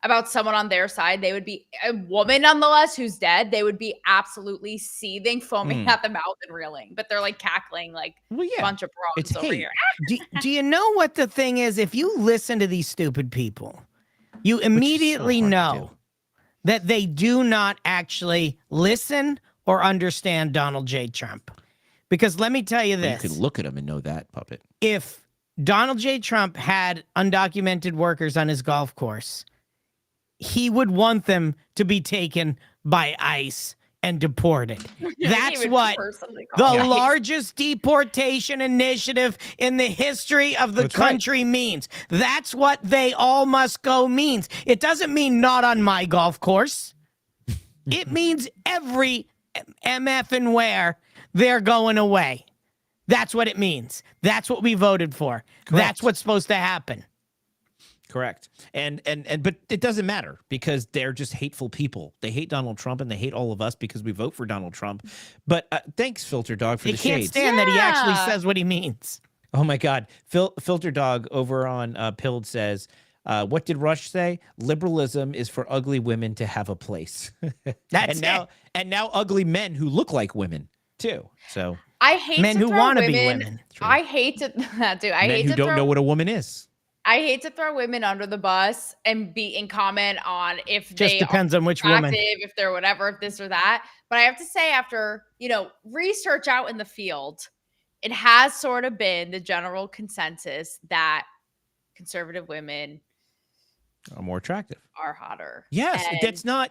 Speaker 2: about someone on their side, they would be a woman nonetheless who's dead. They would be absolutely seething, foaming at the mouth and reeling. But they're like cackling like
Speaker 3: Well,
Speaker 2: a bunch of bros
Speaker 3: It's
Speaker 2: over
Speaker 3: hate.
Speaker 2: here.
Speaker 4: Do you know what the thing is? If you listen to these stupid people, you immediately
Speaker 3: hard to
Speaker 4: know that they do not actually listen or understand Donald J. Trump. Because let me tell you
Speaker 3: You
Speaker 4: this.
Speaker 3: could look at him and know that, Puppet.
Speaker 4: If Donald J. Trump had undocumented workers on his golf course, he would want them to be taken by ICE and deported. That's
Speaker 2: He would
Speaker 4: what
Speaker 2: personally
Speaker 4: the
Speaker 2: call it.
Speaker 4: largest deportation initiative in the history of the
Speaker 3: That's right.
Speaker 4: country means. That's what they all must go means. It doesn't mean not on my golf course. It means every MF and where they're going away. That's what it means. That's what we voted for. That's what's supposed to happen.
Speaker 3: Correct. And but it doesn't matter because they're just hateful people. They hate Donald Trump and they hate all of us because we vote for Donald Trump. But thanks, Filter Dog, for
Speaker 4: They
Speaker 3: the
Speaker 4: can't
Speaker 3: shades.
Speaker 4: stand that he actually says what he means.
Speaker 3: Oh my God. Filter Dog over on Pilled says, what did Rush say? Liberalism is for ugly women to have a place.
Speaker 4: That's
Speaker 3: and now ugly men who look like women too. So
Speaker 2: I hate
Speaker 4: men
Speaker 2: to
Speaker 4: who
Speaker 2: throw
Speaker 4: want to be
Speaker 2: women.
Speaker 4: women.
Speaker 2: I hate to that dude. I
Speaker 3: men
Speaker 2: hate
Speaker 3: who
Speaker 2: to
Speaker 3: don't
Speaker 2: throw,
Speaker 3: know what a woman is.
Speaker 2: I hate to throw women under the bus and comment on if
Speaker 4: Just
Speaker 2: they
Speaker 4: depends
Speaker 2: are
Speaker 4: on which
Speaker 2: attractive,
Speaker 4: woman.
Speaker 2: if they're whatever, if this or that. But I have to say, after research out in the field, it has sort of been the general consensus that conservative women
Speaker 3: Are more attractive.
Speaker 2: are hotter.
Speaker 3: Yes,
Speaker 2: And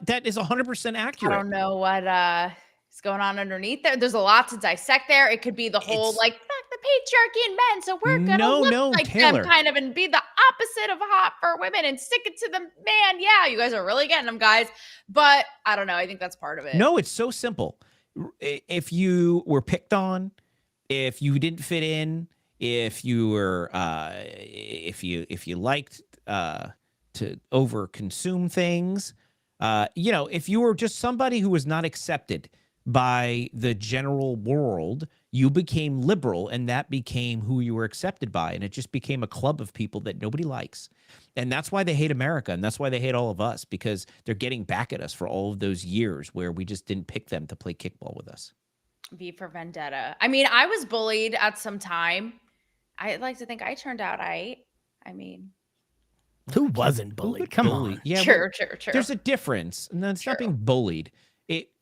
Speaker 3: that is 100% accurate.
Speaker 2: I don't know what is going on underneath there. There's a lot to dissect there. It could be the whole fuck the patriarchy and men, so we're gonna look like
Speaker 3: Taylor.
Speaker 2: them kind of and be the opposite of hot for women and stick it to the man. Yeah, you guys are really getting them, guys. But I don't know. I think that's part of it.
Speaker 3: No, it's so simple. If you were picked on, if you didn't fit in, if you were if you liked to over consume things, if you were just somebody who was not accepted by the general world, you became liberal and that became who you were accepted by. And it just became a club of people that nobody likes. And that's why they hate America. And that's why they hate all of us, because they're getting back at us for all of those years where we just didn't pick them to play kickball with us.
Speaker 2: V for Vendetta. I mean, I was bullied at some time. I'd like to think I turned out I mean,
Speaker 4: who wasn't bullied? Come on.
Speaker 3: Yeah,
Speaker 2: true.
Speaker 3: There's a difference. And it's not being bullied.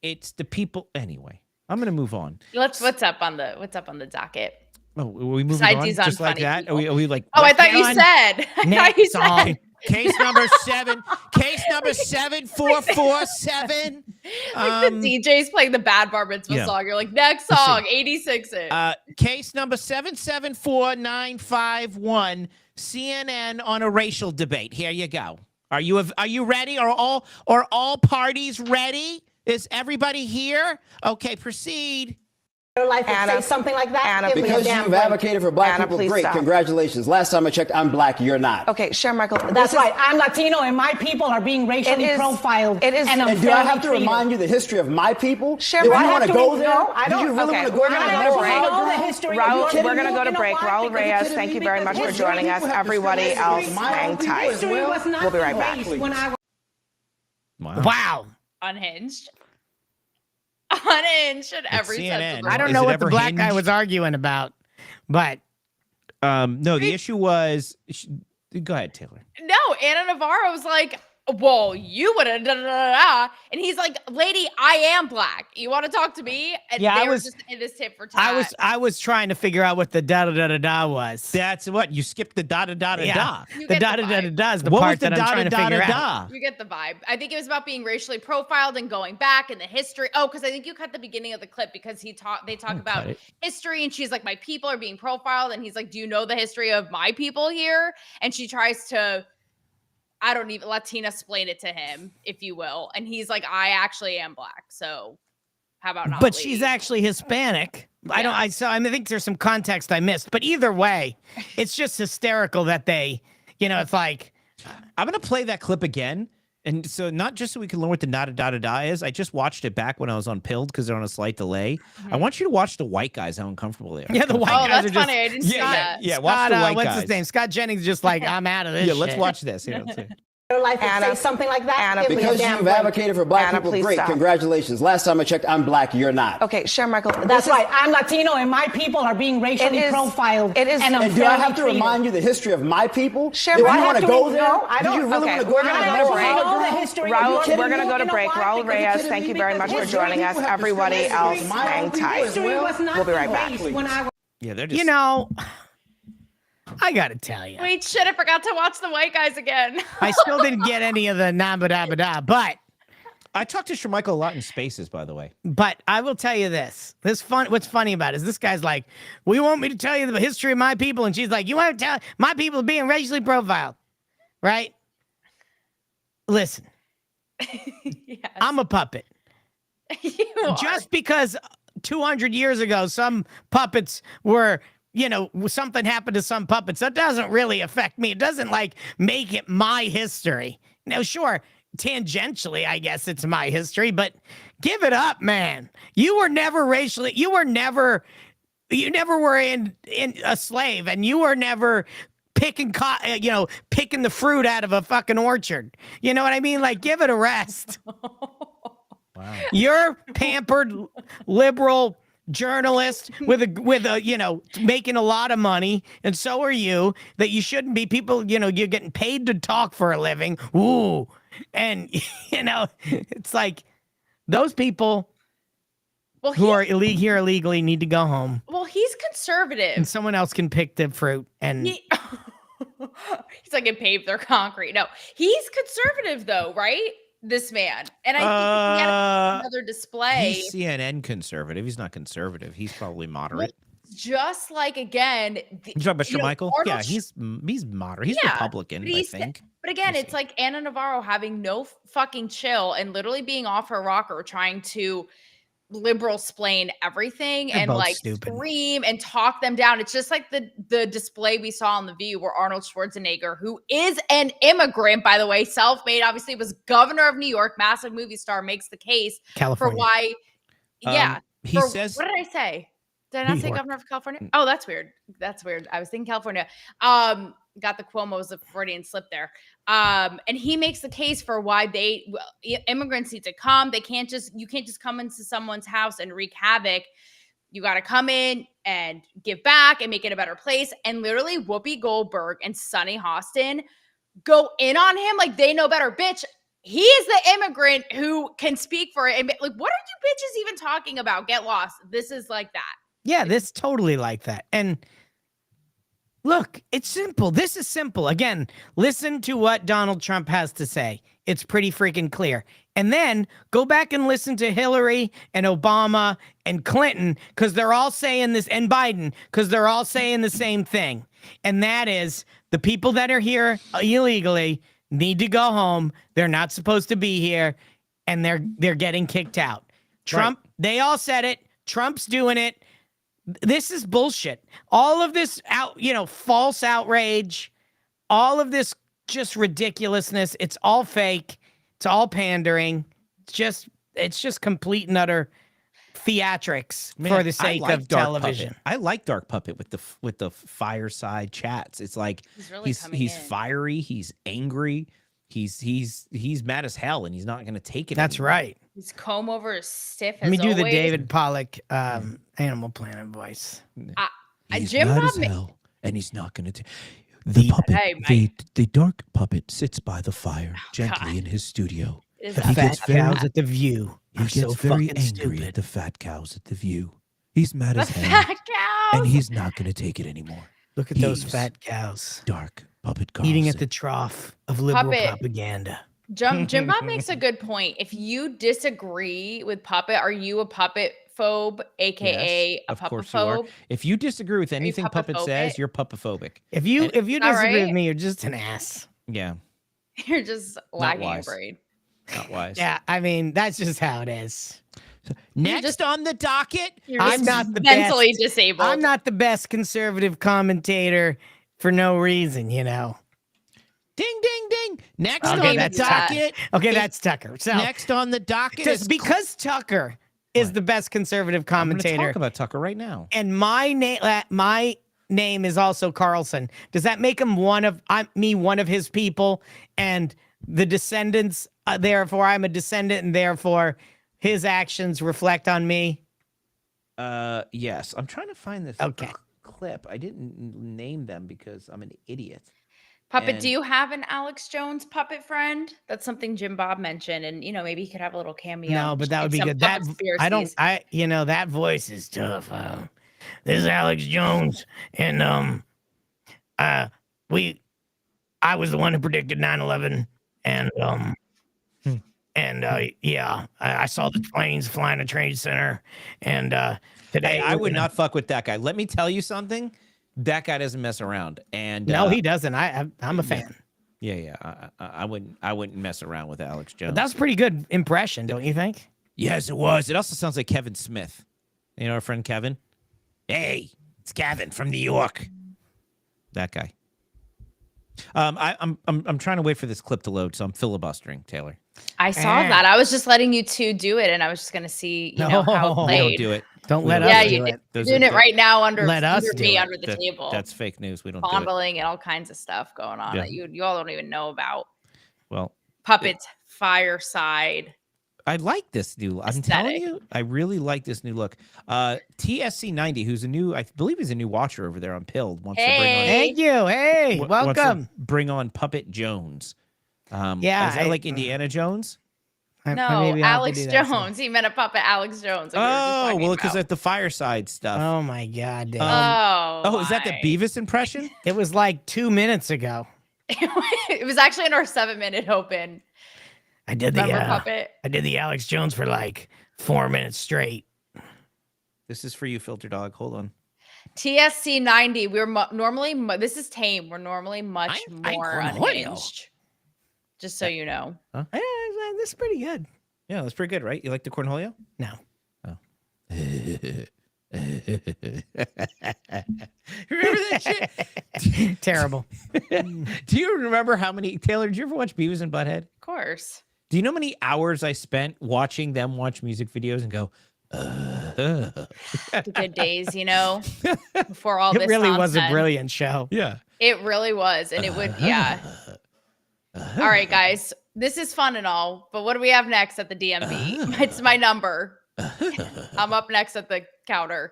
Speaker 3: It's the people. Anyway, I'm going to move on.
Speaker 2: What's up on the docket?
Speaker 3: Oh, are we moving
Speaker 2: Besides
Speaker 3: on
Speaker 2: these
Speaker 3: just like
Speaker 2: unfunny
Speaker 3: that?
Speaker 2: people.
Speaker 3: Are we like?
Speaker 2: Oh, I
Speaker 3: let's
Speaker 2: thought
Speaker 3: get
Speaker 2: you
Speaker 3: on?
Speaker 2: said. I thought you said.
Speaker 3: Case number 7. Case number 7447.
Speaker 2: Like the DJ's playing the Bad Bar Mitzvah song. You're like, next song, 86 it.
Speaker 3: Case number 774951. CNN on a racial debate. Here you go. Are you ready? Are all parties ready? Is everybody here? Okay, proceed.
Speaker 12: Life would say something like that.
Speaker 13: Anna, because you've advocated for black people, great,
Speaker 12: stop.
Speaker 13: Congratulations. Last time I checked, I'm black, you're not.
Speaker 12: Okay, Sharon Michael.
Speaker 14: That's right. I'm Latino, and my people are being racially profiled.
Speaker 12: It is.
Speaker 14: And
Speaker 13: do I have to remind you the history of my people?
Speaker 12: Sharon,
Speaker 13: do you want to go there?
Speaker 14: No, I don't.
Speaker 13: Did you really want to go
Speaker 12: we're
Speaker 13: there?
Speaker 12: going to go to break.
Speaker 14: Raul,
Speaker 12: we're going to go to break. Raul Reyes, thank you very much for joining us. Everybody else, hang tight. We'll be right back.
Speaker 4: Wow.
Speaker 2: Unhinged. Unhinged in every sense of the
Speaker 4: I don't know what the black guy was arguing about, but
Speaker 3: no, the issue was. Go ahead, Taylor.
Speaker 2: No, Anna Navarro was like, well, you would have and he's like, lady, I am black. You want to talk to me? And
Speaker 4: yeah,
Speaker 2: they were just in this tit for tat.
Speaker 4: I was trying to figure out what the da da da da da was.
Speaker 3: That's what you skipped the da da da da da.
Speaker 4: The da da da da da is the
Speaker 3: what
Speaker 4: part
Speaker 3: was the
Speaker 4: that I'm trying to figure out.
Speaker 2: You get the vibe. I think it was about being racially profiled and going back in the history. Oh, because I think you cut the beginning of the clip because they talk about history and she's like, my people are being profiled, and he's like, do you know the history of my people here? And she tries to. I don't even Latina explain it to him, if you will. And he's like, I actually am black. So how about not?
Speaker 4: But she's actually Hispanic. Yeah. I think there's some context I missed. But either way, it's just hysterical that they, it's like.
Speaker 3: I'm going to play that clip again. And so not just so we can learn what the da da da da is. I just watched it back when I was on Pilled because they're on a slight delay. Mm-hmm. I want you to watch the white guys, how uncomfortable they are.
Speaker 4: Yeah, the white guys
Speaker 2: that's
Speaker 4: are just.
Speaker 2: Funny. I didn't see that.
Speaker 3: Yeah, watch the white
Speaker 4: what's
Speaker 3: guys.
Speaker 4: His name? Scott Jennings just like, I'm out of this shit.
Speaker 3: Let's watch this.
Speaker 14: Life would say something like that.
Speaker 12: Anna,
Speaker 13: because you've advocated for black people, great, congratulations. Last time I checked, I'm black, you're not.
Speaker 12: Okay, Sharon Michael.
Speaker 14: That's right. I'm Latino, and my people are being racially profiled.
Speaker 12: It is.
Speaker 14: And
Speaker 13: do I have to remind you the history of my people?
Speaker 12: Sharon,
Speaker 13: do you want to go there?
Speaker 14: No, I don't.
Speaker 13: Did you really want to go
Speaker 12: we're going to go to break.
Speaker 14: Raul,
Speaker 12: we're going to go to break. Raul Reyes, thank you very much for joining us. Everybody else, hang tight. We'll be right back.
Speaker 3: Yeah, they're just.
Speaker 4: I gotta tell you.
Speaker 2: Wait, shit! I forgot to watch the white guys again.
Speaker 4: I still didn't get any of the da, but
Speaker 3: I talked to Shermichael a lot in Spaces, by the way.
Speaker 4: But I will tell you this. What's funny about it is this guy's like, "We want me to tell you the history of my people," and she's like, "You want to tell my people are being racially profiled, right?" Listen,
Speaker 2: Yes.
Speaker 4: I'm a puppet.
Speaker 2: You are.
Speaker 4: Just because 200 years ago some puppets were something happened to some puppets. That doesn't really affect me. It doesn't like make it my history. Now, sure, tangentially, I guess it's my history, but give it up, man. You were never you never were in a slave, and you were never picking the fruit out of a fucking orchard. You know what I mean? Like, give it a rest.
Speaker 3: Wow.
Speaker 4: You're pampered liberal journalist with a making a lot of money, and so are you. That you shouldn't be. People, you're getting paid to talk for a living. Ooh, and it's like those people who are here illegally need to go home.
Speaker 2: Well, he's conservative,
Speaker 4: and someone else can pick the fruit. And
Speaker 2: he's like, and pave their concrete. No, he's conservative though, right? This man, and I think he had another display.
Speaker 3: He's CNN conservative. He's not conservative. He's probably moderate.
Speaker 2: Just like, again,
Speaker 3: you talking about Michael? Yeah, he's moderate. He's Republican, I think.
Speaker 2: But again, it's like Anna Navarro having no fucking chill and literally being off her rocker, trying to liberal splain everything. They're and like stupid. Scream and talk them down. It's just like the display we saw on The View where Arnold Schwarzenegger, who is an immigrant, by the way, self-made, obviously was governor of New York, massive movie star, makes the case
Speaker 4: California.
Speaker 2: For why.
Speaker 3: He says,
Speaker 2: what did I say? Did I not say governor of California? Oh, that's weird. I was thinking California. Got the Cuomo's a Freudian slip there. And he makes the case for why immigrants need to come. You can't just come into someone's house and wreak havoc. You got to come in and give back and make it a better place. And literally Whoopi Goldberg and Sonny Hostin go in on him like they know better. Bitch, he is the immigrant who can speak for it. And like, what are you bitches even talking about? Get lost. This is like that.
Speaker 4: Yeah, this totally like that. And look, it's simple. This is simple. Again, listen to what Donald Trump has to say. It's pretty freaking clear. And then go back and listen to Hillary and Obama and Clinton, because they're all saying this, and Biden, because they're all saying the same thing. And that is the people that are here illegally need to go home. They're not supposed to be here, and they're getting kicked out. Trump, They all said it. Trump's doing it. This is bullshit. All of this false outrage, all of this just ridiculousness. It's all fake. It's all pandering. It's just complete and utter theatrics for the sake of television.
Speaker 3: Puppet. I like Dark Puppet with the fireside chats. It's like he's fiery, he's angry, he's mad as hell, and he's not going to take it.
Speaker 4: That's
Speaker 3: anymore.
Speaker 4: right.
Speaker 2: His comb over is stiff.
Speaker 4: Let me do the David Pollock Animal Planet voice.
Speaker 3: He's
Speaker 2: Jim
Speaker 3: mad
Speaker 2: Bob
Speaker 3: as hell, and he's not going to. The puppet, the dark puppet, sits by the fire gently in his studio.
Speaker 4: The fat cows at the View.
Speaker 3: He gets very angry at the fat cows at the View. He's mad as hell, and he's not going to take it anymore.
Speaker 4: Look at those fat cows.
Speaker 3: Dark puppet Carlson.
Speaker 4: Eating at the trough of liberal propaganda.
Speaker 2: Jim Bob makes a good point. If you disagree with Puppet, are you a puppet phobe, aka a puppet phobe?
Speaker 3: If you disagree with anything Puppet says, you're puppophobic.
Speaker 4: If you disagree with me, you're just an ass.
Speaker 3: Yeah.
Speaker 2: You're just lacking a brain.
Speaker 3: Not wise.
Speaker 4: Yeah, I mean, that's just how it is.
Speaker 3: Next on the docket,
Speaker 2: I'm not the mentally disabled.
Speaker 4: I'm not the best conservative commentator for no reason,
Speaker 3: Ding, ding, ding. Next on the docket.
Speaker 4: Okay, that's Tucker. So
Speaker 3: next on the docket
Speaker 4: is because Tucker is the best conservative commentator.
Speaker 3: I'm going to talk about Tucker right now.
Speaker 4: And my name is also Carlson. Does that make him one of his people, and the descendants? Therefore, I'm a descendant, and therefore, his actions reflect on me.
Speaker 3: Yes. I'm trying to find this clip. I didn't name them because I'm an idiot.
Speaker 2: Puppet, do you have an Alex Jones puppet friend? That's something Jim Bob mentioned, and maybe he could have a little cameo.
Speaker 4: No, but that would be good. That voice is tough. This is Alex Jones, and I was the one who predicted 9/11, and I saw the planes flying the Trade Center, and today
Speaker 3: I would not fuck with that guy. Let me tell you something. That guy doesn't mess around, and
Speaker 4: no, he doesn't. I'm a fan.
Speaker 3: Yeah. I wouldn't mess around with Alex Jones.
Speaker 4: But that was a pretty good impression, don't you think?
Speaker 3: Yes, it was. It also sounds like Kevin Smith. Our friend Kevin. Hey, It's Gavin from New York. That guy. I'm trying to wait for this clip to load, so I'm filibustering, Taylor.
Speaker 2: I saw that. I was just letting you two do it, and I was just gonna see, how it played.
Speaker 3: We don't do it.
Speaker 4: Don't let us do it.
Speaker 2: You're doing it right now under
Speaker 4: me under
Speaker 2: the table.
Speaker 3: That's fake news. We don't
Speaker 2: fondling and all kinds of stuff going on that you all don't even know about.
Speaker 3: Well,
Speaker 2: Puppets, fireside.
Speaker 3: I like this new. I'm telling you, I really like this new look. TSC90, who's I believe he's a new watcher over there on Pilled. Wants to bring on.
Speaker 4: Thank you. Hey, welcome.
Speaker 3: Bring on Puppet Jones. Is that like Indiana Jones?
Speaker 2: No, Alex Jones. He meant a puppet, Alex Jones.
Speaker 3: Oh, well, because of the fireside stuff.
Speaker 4: Oh my God. Dave.
Speaker 3: Is that the Beavis impression?
Speaker 4: It was like 2 minutes ago.
Speaker 2: It was actually in our 7-minute open.
Speaker 4: I did
Speaker 2: puppet.
Speaker 4: I did the Alex Jones for like 4 minutes straight.
Speaker 3: This is for you, Filter Dog. Hold on.
Speaker 2: TSC 90. We're normally this is tame. We're normally much more unhinged. Just so you know.
Speaker 3: Huh?
Speaker 4: This is pretty good.
Speaker 3: Yeah, that's pretty good, right? You like the cornholio?
Speaker 4: No.
Speaker 3: Oh. Remember that shit?
Speaker 4: Terrible.
Speaker 3: Do you remember Taylor, did you ever watch Beavis and Butthead?
Speaker 2: Of course.
Speaker 3: Do you know how many hours I spent watching them watch music videos and go,
Speaker 2: The good days, before all this
Speaker 4: It really
Speaker 2: nonsense.
Speaker 4: was a brilliant show.
Speaker 3: Yeah.
Speaker 2: It really was. And it would, All right, guys. This is fun and all, but what do we have next at the DMV? It's my number. I'm up next at the counter.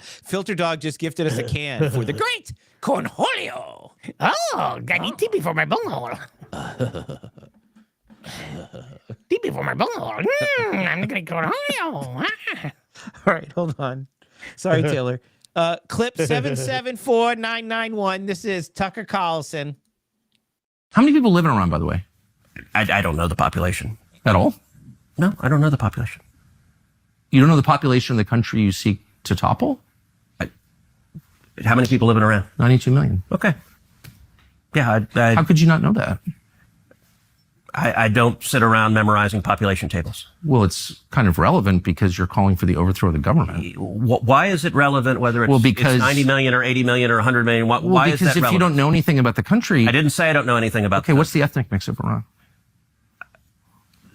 Speaker 3: Filter Dog just gifted us a can for the great cornholio.
Speaker 4: Oh, got any tea before my bunghole. Tea before my bunghole. I'm the great cornholio.
Speaker 3: All right, hold on. Sorry, Taylor. Clip 774991. This is Tucker Carlson.
Speaker 15: How many people live in Iran, by the way?
Speaker 16: I don't know the population.
Speaker 15: At all?
Speaker 16: No, I don't know the population.
Speaker 15: You don't know the population of the country you seek to topple?
Speaker 16: How many people live in Iran?
Speaker 15: 92 million.
Speaker 16: Okay. Yeah,
Speaker 15: how could you not know that?
Speaker 16: I don't sit around memorizing population tables.
Speaker 15: Well, it's kind of relevant because you're calling for the overthrow of the government.
Speaker 16: Why is it relevant whether it's 90 million or 80 million or 100 million? Why is that relevant?
Speaker 15: Because if you don't know anything about the country...
Speaker 16: I didn't say I don't know anything about
Speaker 15: Okay, what's the ethnic mix of Iran?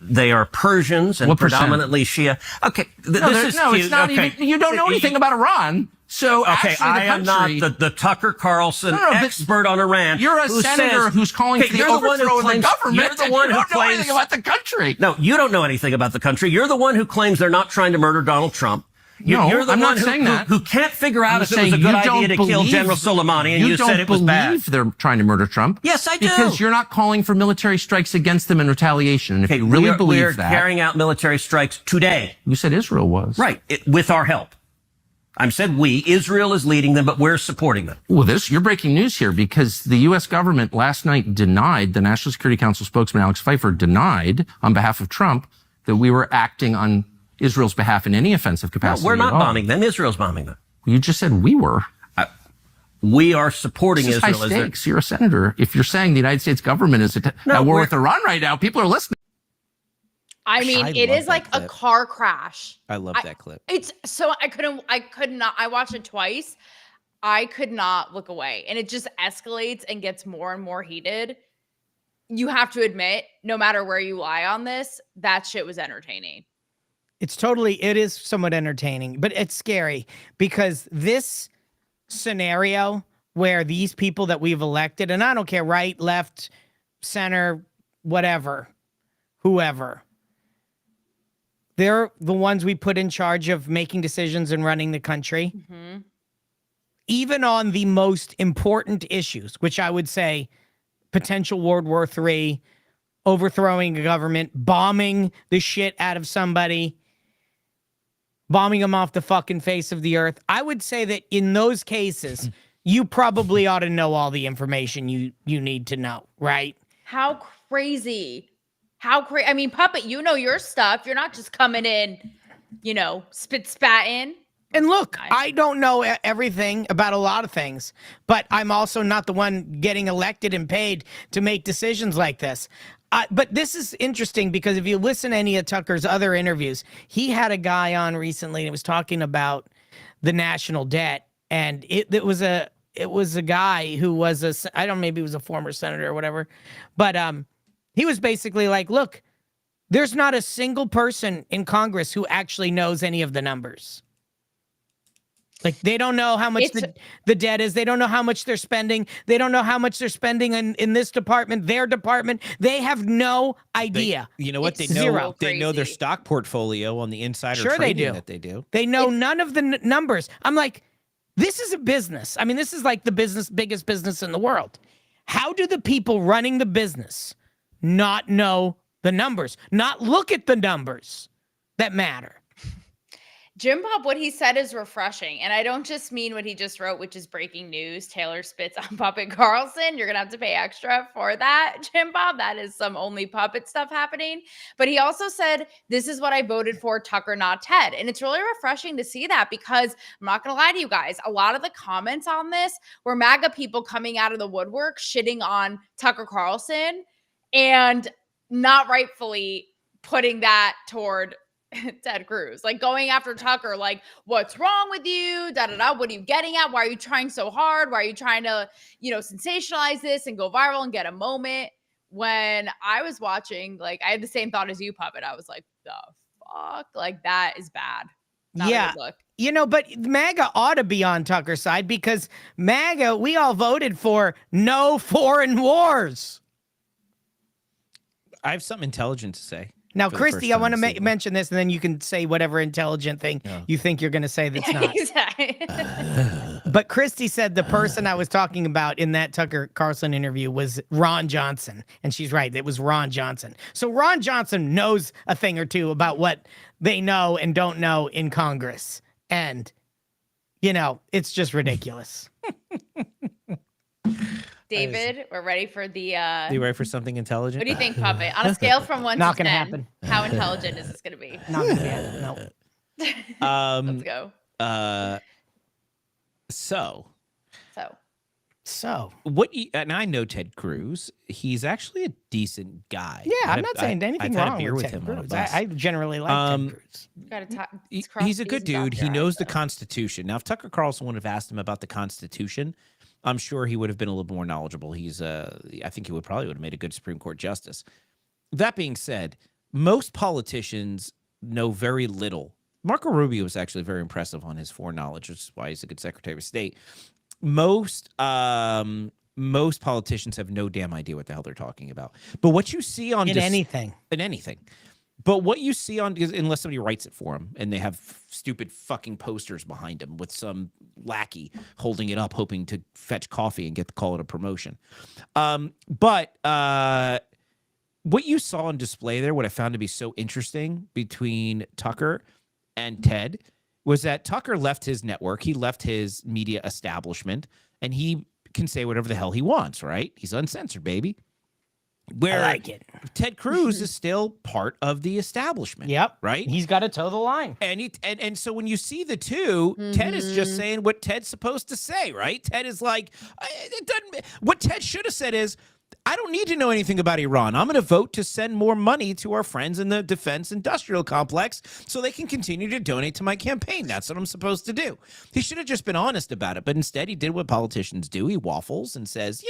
Speaker 16: They are Persians and predominantly Shia. Okay,
Speaker 15: it's not even... You don't know anything about Iran. So
Speaker 16: okay, I am not the Tucker Carlson expert on Iran.
Speaker 15: You're a senator who's calling for the overthrow of the government.
Speaker 16: You're the one who
Speaker 15: claims anything about the country.
Speaker 16: No, you don't know anything about the country. You're the one who claims they're not trying to murder Donald Trump. You're the one who can't figure out if it was a good idea to kill General Soleimani, and you said it was bad.
Speaker 15: You don't believe they're trying to murder Trump?
Speaker 16: Yes, I do.
Speaker 15: Because you're not calling for military strikes against them in retaliation. And if you really believe that...
Speaker 16: We're carrying out military strikes today.
Speaker 15: You said Israel was.
Speaker 16: Right, with our help. I said we. Israel is leading them, but we're supporting them.
Speaker 15: Well, you're breaking news here because the U.S. government last night denied, the National Security Council spokesman Alex Pfeiffer denied on behalf of Trump that we were acting on Israel's behalf in any offensive capacity.
Speaker 16: No, we're not bombing them. Israel's bombing them.
Speaker 15: You just said we were.
Speaker 16: We are supporting
Speaker 15: this is
Speaker 16: Israel.
Speaker 15: High stakes. You're a senator. If you're saying the United States government is at war with Iran right now, people are listening.
Speaker 2: I mean, it is like a car crash.
Speaker 3: I love that clip.
Speaker 2: It's so I could not. I watched it twice. I could not look away, and it just escalates and gets more and more heated. You have to admit, no matter where you lie on this, that shit was entertaining.
Speaker 4: It is somewhat entertaining, but it's scary because this scenario where these people that we've elected, and I don't care, right, left, center, whatever, whoever, they're the ones we put in charge of making decisions and running the country. Mm-hmm. Even on the most important issues, which I would say potential World War III, overthrowing a government, bombing the shit out of somebody, bombing them off the fucking face of the earth. I would say that in those cases, you probably ought to know all the information you need to know, right?
Speaker 2: How crazy. I mean, Puppet, you know your stuff. You're not just coming in, spatting.
Speaker 4: And look, I don't know everything about a lot of things, but I'm also not the one getting elected and paid to make decisions like this. But this is interesting because if you listen to any of Tucker's other interviews, he had a guy on recently and was talking about the national debt and it was a guy who was I don't know, maybe he was a former senator or whatever, but he was basically like, look, there's not a single person in Congress who actually knows any of the numbers. Like, they don't know how much the debt is. They don't know how much they're spending. They don't know how much they're spending in this department, their department. They have no idea.
Speaker 3: You know what? They know their stock portfolio on the insider trading that they do.
Speaker 4: They know none of the numbers. I'm like, this is a business. I mean, this is like the biggest business in the world. How do the people running the business not know the numbers, not look at the numbers that matter?
Speaker 2: Jim Bob, what he said is refreshing. And I don't just mean what he just wrote, which is breaking news. Taylor spits on Puppet Carlson. You're going to have to pay extra for that, Jim Bob. That is some only puppet stuff happening. But he also said, this is what I voted for, Tucker, not Ted. And it's really refreshing to see that, because I'm not going to lie to you guys. A lot of the comments on this were MAGA people coming out of the woodwork, shitting on Tucker Carlson and not rightfully putting that toward Ted Cruz, like going after Tucker, like, what's wrong with you? Da da da. What are you getting at? Why are you trying so hard? Why are you trying to, sensationalize this and go viral and get a moment? When I was watching, like, I had the same thought as you, Puppet. I was like, the fuck? Like, that is bad. Not a good look.
Speaker 4: But MAGA ought to be on Tucker's side, because MAGA, we all voted for no foreign wars.
Speaker 3: I have something intelligent to say.
Speaker 4: Now, Christy, I want to mention this, and then you can say whatever intelligent thing you think you're going to say that's not.
Speaker 2: Exactly.
Speaker 4: But Christy said the person I was talking about in that Tucker Carlson interview was Ron Johnson. And she's right. It was Ron Johnson. So Ron Johnson knows a thing or two about what they know and don't know in Congress. And, it's just ridiculous.
Speaker 2: David, we're ready for the
Speaker 3: you ready for something intelligent?
Speaker 2: What do you think, Puppet? On a scale from 1
Speaker 4: Not
Speaker 2: to 10,
Speaker 4: gonna happen.
Speaker 2: How intelligent is this gonna be?
Speaker 4: Not gonna happen. No.
Speaker 2: Let's go.
Speaker 4: So
Speaker 3: and I know Ted Cruz. He's actually a decent guy.
Speaker 4: Yeah, I'm not saying anything wrong
Speaker 3: beer
Speaker 4: with
Speaker 3: with
Speaker 4: Ted
Speaker 3: him
Speaker 4: Cruz. I generally like Ted Cruz.
Speaker 2: Gotta talk.
Speaker 3: He's a good dude. He knows the Constitution. Now, if Tucker Carlson would have asked him about the Constitution, I'm sure he would have been a little more knowledgeable. I think he would have made a good Supreme Court justice. That being said, most politicians know very little. Marco Rubio was actually very impressive on his foreign knowledge, which is why he's a good Secretary of State. Most politicians have no damn idea what the hell they're talking about. But what you see on
Speaker 4: anything.
Speaker 3: But what you see unless somebody writes it for them and they have stupid fucking posters behind them with some lackey holding it up, hoping to fetch coffee and call it a promotion. But what you saw on display there, what I found to be so interesting between Tucker and Ted, was that Tucker left his network, he left his media establishment, and he can say whatever the hell he wants, right? He's uncensored, baby. Where
Speaker 4: I like it.
Speaker 3: Ted Cruz is still part of the establishment.
Speaker 4: Yep.
Speaker 3: Right?
Speaker 4: He's got to toe the line.
Speaker 3: And so when you see the two, Ted is just saying what Ted's supposed to say, right? Ted is like, what Ted should have said is, I don't need to know anything about Iran. I'm going to vote to send more money to our friends in the defense industrial complex so they can continue to donate to my campaign. That's what I'm supposed to do. He should have just been honest about it. But instead, he did what politicians do. He waffles and says,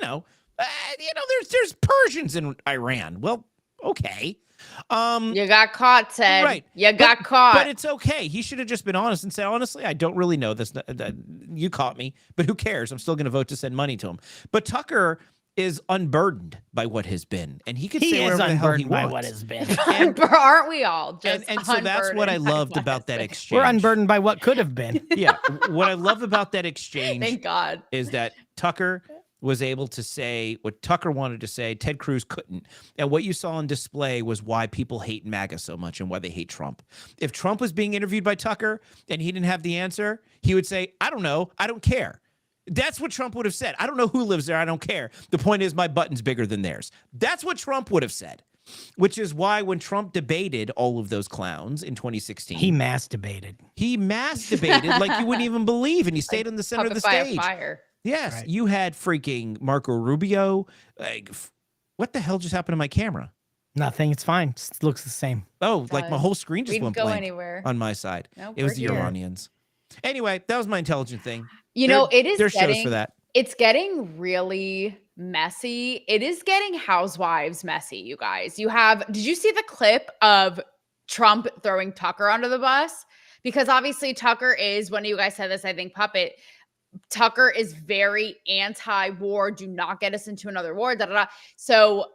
Speaker 3: there's Persians in Iran. Well, okay.
Speaker 2: You got caught, Ted.
Speaker 3: Right.
Speaker 2: You got caught.
Speaker 3: But it's okay. He should have just been honest and said, honestly, I don't really know this. You caught me, but who cares? I'm still going to vote to send money to him. But Tucker is unburdened by what has been, and he could say whatever the hell he wants.
Speaker 4: By what has been.
Speaker 2: Aren't we all?
Speaker 3: And so that's what I loved about that exchange.
Speaker 4: We're unburdened by what could have been.
Speaker 3: Yeah. What I love about that exchange,
Speaker 2: thank God,
Speaker 3: is that Tucker was able to say what Tucker wanted to say. Ted Cruz couldn't. And what you saw on display was why people hate MAGA so much and why they hate Trump. If Trump was being interviewed by Tucker and he didn't have the answer, he would say, I don't know. I don't care. That's what Trump would have said. I don't know who lives there. I don't care. The point is my button's bigger than theirs. That's what Trump would have said, which is why when Trump debated all of those clowns in 2016.
Speaker 4: He masturbated.
Speaker 3: Like you wouldn't even believe. And he stayed in the center of the stage.
Speaker 2: Fire.
Speaker 3: Yes.
Speaker 4: Right.
Speaker 3: You had freaking Marco Rubio. What the hell just happened to my camera?
Speaker 4: Nothing. It's fine. It looks the same.
Speaker 3: Oh, like my whole screen just
Speaker 2: We didn't
Speaker 3: went
Speaker 2: go
Speaker 3: blank
Speaker 2: anywhere
Speaker 3: on my side.
Speaker 2: Nope,
Speaker 3: it was
Speaker 2: we're
Speaker 3: the
Speaker 2: here.
Speaker 3: Iranians. Anyway, that was my intelligent thing.
Speaker 2: You know, it is
Speaker 3: there's
Speaker 2: getting,
Speaker 3: shows for that.
Speaker 2: It's getting really messy. It is getting Housewives messy, you guys. Did you see the clip of Trump throwing Tucker under the bus? Because obviously Tucker is, one of you guys said this, I think, Puppet, Tucker is very anti-war. Do not get us into another war. Da, da, da. So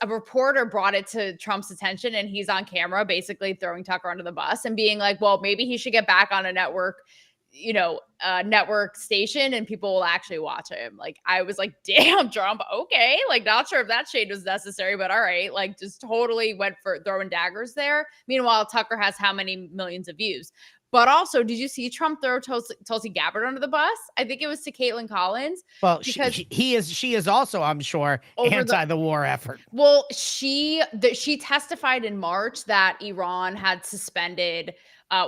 Speaker 2: a reporter brought it to Trump's attention, and he's on camera basically throwing Tucker under the bus and being like, well, maybe he should get back on a network, network station, and people will actually watch him. Like, I was like, damn, Trump, okay. Like, not sure if that shade was necessary, but all right. Like, just totally went for throwing daggers there. Meanwhile, Tucker has how many millions of views? But also, did you see Trump throw Tulsi Gabbard under the bus? I think it was to Caitlin Collins.
Speaker 4: Well, she is also, I'm sure, anti the war effort.
Speaker 2: Well, she testified in March that Iran had suspended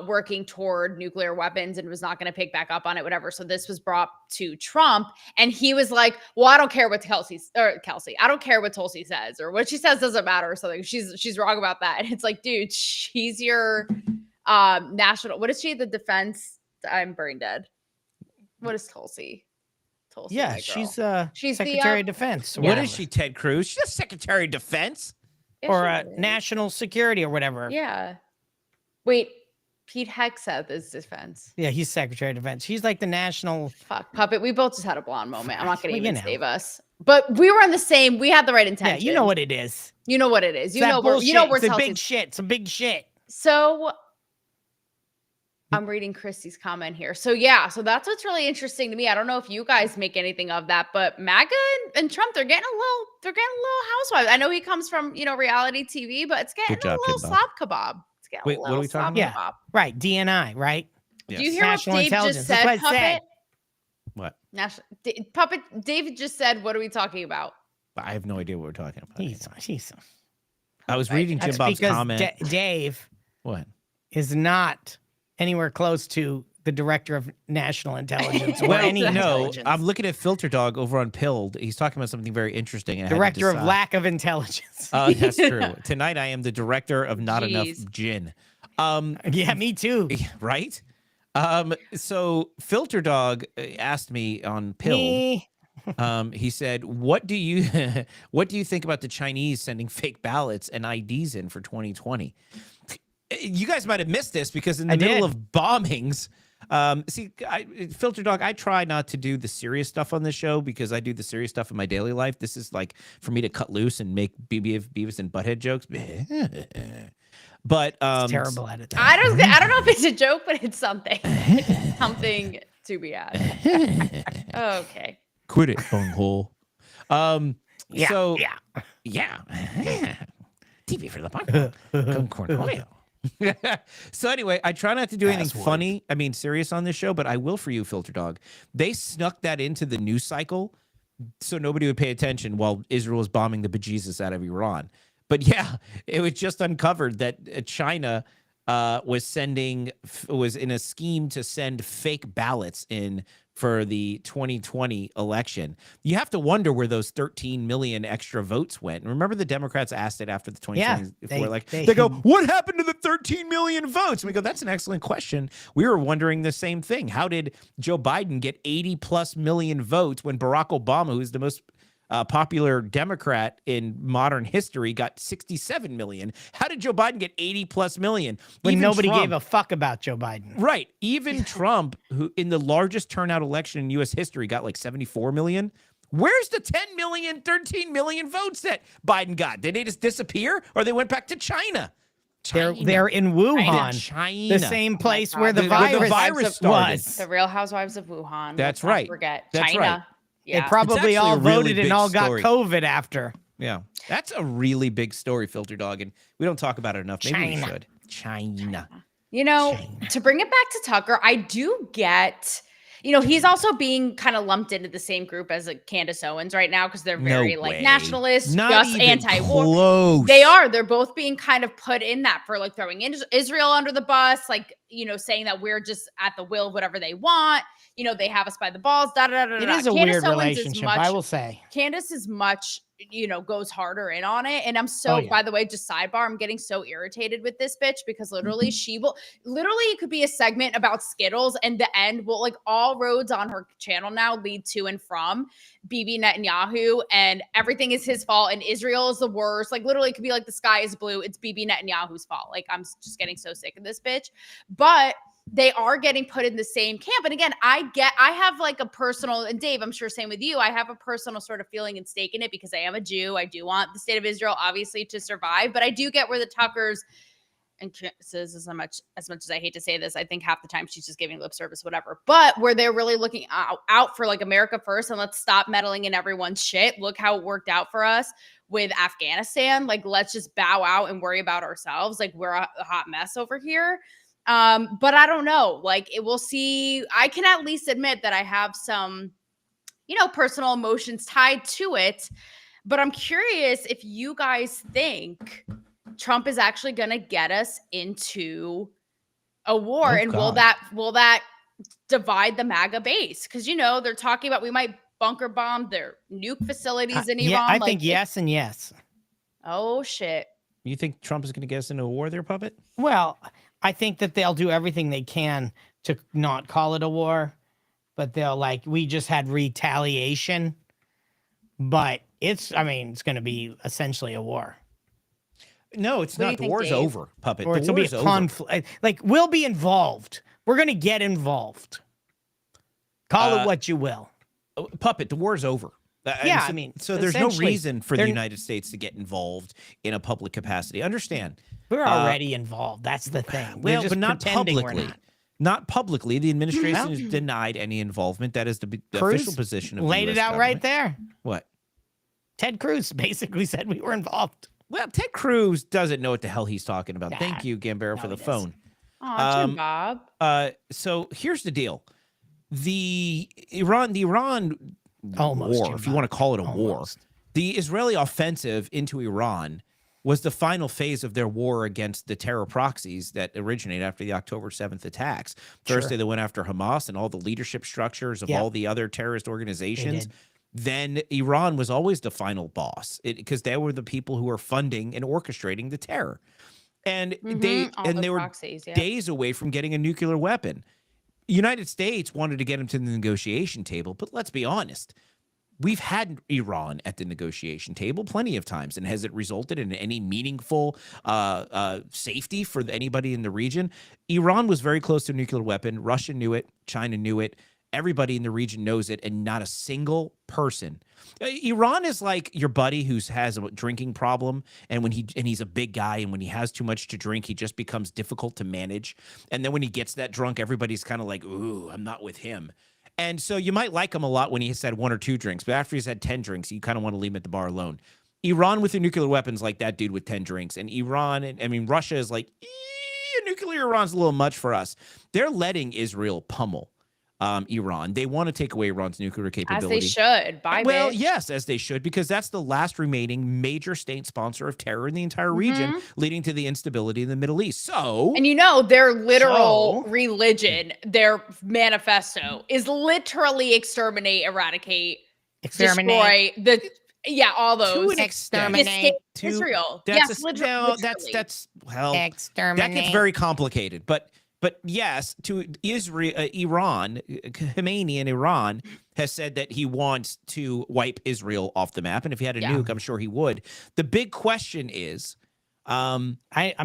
Speaker 2: working toward nuclear weapons and was not going to pick back up on it, whatever. So this was brought to Trump, and he was like, well, I don't care what Kelsey, I don't care what Tulsi says, or what she says doesn't matter or something. She's wrong about that. And it's like, dude, she's your national, what is she? The defense? I'm brain dead. What is Tulsi?
Speaker 4: Yeah, she's Secretary of Defense.
Speaker 3: What is she, Ted Cruz? She's a Secretary of Defense.
Speaker 4: Or national security or whatever.
Speaker 2: Yeah. Wait, Pete Hegseth is defense.
Speaker 4: Yeah, he's Secretary of Defense. He's like the national.
Speaker 2: Fuck, Puppet. We both just had a blonde moment. I'm not going to even save us. But we were on the same. We had the right intention.
Speaker 4: Yeah, you know what it is.
Speaker 2: You know what it is.
Speaker 4: We're it's a big shit. It's a big shit.
Speaker 2: So I'm reading Christy's comment here. So yeah, so that's what's really interesting to me. I don't know if you guys make anything of that, but MAGA and Trump, they're getting a little housewives. I know he comes from, reality TV, but it's getting a little slop kebab. It's getting a little
Speaker 3: what are we talking
Speaker 2: slop kebab.
Speaker 4: Right, DNI, right?
Speaker 2: Yes. Do you hear National what Dave just said, Puppet?
Speaker 3: What?
Speaker 2: Puppet, David just said, what are we talking about?
Speaker 3: I have no idea what we're talking about.
Speaker 4: He's
Speaker 3: I was reading Jim Bob's comment.
Speaker 4: Dave
Speaker 3: what
Speaker 4: is not anywhere close to the director of national intelligence or
Speaker 3: well,
Speaker 4: any
Speaker 3: no,
Speaker 4: intelligence.
Speaker 3: I'm looking at Filter Dog over on Pilled. He's talking about something very interesting.
Speaker 4: Director of lack of intelligence.
Speaker 3: That's true. Tonight I am the director of not enough gin.
Speaker 4: Yeah, me too.
Speaker 3: Right? So Filter Dog asked me on Pilled. He said, "What do you think about the Chinese sending fake ballots and IDs in for 2020?" You guys might have missed this because in the middle of bombings, Filter Dog, I try not to do the serious stuff on this show because I do the serious stuff in my daily life. This is like for me to cut loose and make Beavis and Butthead jokes. But
Speaker 4: it's terrible at it.
Speaker 2: I don't know if it's a joke, but it's something. It's something to be had. Okay.
Speaker 3: Quit it, bunghole.
Speaker 4: Yeah.
Speaker 3: TV for the bunghole. So anyway, I try not to do anything funny, serious on this show, but I will for you, Filter Dog. They snuck that into the news cycle so nobody would pay attention while Israel was bombing the bejesus out of Iran. But yeah, it was just uncovered that China was in a scheme to send fake ballots in for the 2020 election. You have to wonder where those 13 million extra votes went. And remember the Democrats asked it after the 2020 they go, what happened to the 13 million votes? And we go, that's an excellent question. We were wondering the same thing. How did Joe Biden get 80 plus million votes when Barack Obama, who's the most popular Democrat in modern history, got 67 million? How did Joe Biden get 80 plus million?
Speaker 4: When
Speaker 3: even
Speaker 4: nobody
Speaker 3: Trump,
Speaker 4: gave a fuck about Joe Biden.
Speaker 3: Right. Even Trump, who in the largest turnout election in U.S. history got like 74 million. Where's the 10 million, 13 million votes that Biden got? Did they just disappear or they went back to China?
Speaker 4: They're in Wuhan,
Speaker 3: China.
Speaker 4: The same place where the virus
Speaker 3: started.
Speaker 2: Was. The Real Housewives of Wuhan.
Speaker 3: That's right.
Speaker 2: Forget
Speaker 3: That's
Speaker 2: China.
Speaker 3: Right.
Speaker 2: Yeah.
Speaker 4: They probably all voted and all got COVID after.
Speaker 3: Yeah. That's a really big story, Filter Dog, and we don't talk about it enough. Maybe we should. China.
Speaker 2: To bring it back to Tucker, I do get, he's also being kind of lumped into the same group as Candace Owens right now because they're very nationalist, just anti-war.
Speaker 3: Close.
Speaker 2: They are. They're both being kind of put in that for throwing Israel under the bus, saying that we're just at the will of whatever they want. They have us by the balls. Da, da, da, da,
Speaker 4: It is a weird relationship, I will say.
Speaker 2: Candace is much goes harder in on it. And I'm so, by the way, just sidebar, I'm getting so irritated with this bitch because literally it could be a segment about Skittles and the end will all roads on her channel now lead to and from Bibi Netanyahu and everything is his fault and Israel is the worst. Literally it could be the sky is blue. It's Bibi Netanyahu's fault. I'm just getting so sick of this bitch. But they are getting put in the same camp. And again, I have a personal, and Dave, I'm sure same with you, I have a personal sort of feeling and stake in it because I am a Jew. I do want the state of Israel, obviously, to survive. But I do get where the Tuckers, and says as much as I hate to say this, I think half the time she's just giving lip service, whatever. But where they're really looking out for America first and let's stop meddling in everyone's shit. Look how it worked out for us with Afghanistan. Let's just bow out and worry about ourselves. We're a hot mess over here. But I don't know, we'll see. I can at least admit that I have some, personal emotions tied to it, but I'm curious if you guys think Trump is actually going to get us into a war and will that divide the MAGA base? Cause they're talking about, we might bunker bomb their nuke facilities in Iran.
Speaker 4: Yeah, I think yes and yes.
Speaker 2: Oh shit.
Speaker 3: You think Trump is going to get us into a war there, Puppet?
Speaker 4: Well, I think that they'll do everything they can to not call it a war, but they'll we just had retaliation, but it's going to be essentially a war.
Speaker 3: No, it's not. The war's over, Puppet.
Speaker 4: Or
Speaker 3: the war's
Speaker 4: over. Conflict. We'll be involved. We're going to get involved. Call it what you will.
Speaker 3: Puppet, the war's over.
Speaker 4: Yeah,
Speaker 3: so there's no reason for the United States to get involved in a public capacity. Understand?
Speaker 4: We're already involved. That's the thing.
Speaker 3: Well, but not publicly. Not publicly. The administration has denied any involvement. That is the official position of the
Speaker 4: laid
Speaker 3: US
Speaker 4: it out
Speaker 3: government.
Speaker 4: right there.
Speaker 3: What?
Speaker 4: Ted Cruz basically said we were involved.
Speaker 3: Well, Ted Cruz doesn't know what the hell he's talking about. Thank you, Gambaro, for the phone.
Speaker 2: Aw, Jim Bob.
Speaker 3: So here's the deal. The Iran
Speaker 4: Almost,
Speaker 3: war, if you want to call it a war, the Israeli offensive into Iran was the final phase of their war against the terror proxies that originated after the October 7th attacks. First, they went after Hamas and all the leadership structures of all the other terrorist organizations. Then Iran was always the final boss because they were the people who were funding and orchestrating the terror. And they were
Speaker 2: proxies,
Speaker 3: days away from getting a nuclear weapon. United States wanted to get them to the negotiation table, but let's be honest. We've had Iran at the negotiation table plenty of times, and has it resulted in any meaningful safety for anybody in the region? Iran was very close to a nuclear weapon. Russia knew it. China knew it. Everybody in the region knows it, and not a single person. Iran is like your buddy who has a drinking problem, and he's a big guy, and when he has too much to drink, he just becomes difficult to manage. And then when he gets that drunk, everybody's kind of like, "Ooh, I'm not with him." And so you might like him a lot when he's had 1 or 2 drinks, but after he's had 10 drinks, you kind of want to leave him at the bar alone. Iran with their nuclear weapons like that dude with 10 drinks, and Russia is like, nuclear Iran's a little much for us. They're letting Israel pummel Iran. They want to take away Iran's nuclear capability.
Speaker 2: As they should.
Speaker 3: Well, yes, as they should, because that's the last remaining major state sponsor of terror in the entire region, leading to the instability in the Middle East. So,
Speaker 2: and their literal religion, their manifesto is literally exterminate, eradicate, destroy all those.
Speaker 3: To an exterminate
Speaker 2: Israel.
Speaker 3: That gets very complicated, but yes, to Israel, Iran, Khomeini in Iran has said that he wants to wipe Israel off the map. And if he had a nuke, I'm sure he would. The big question is,
Speaker 4: I'm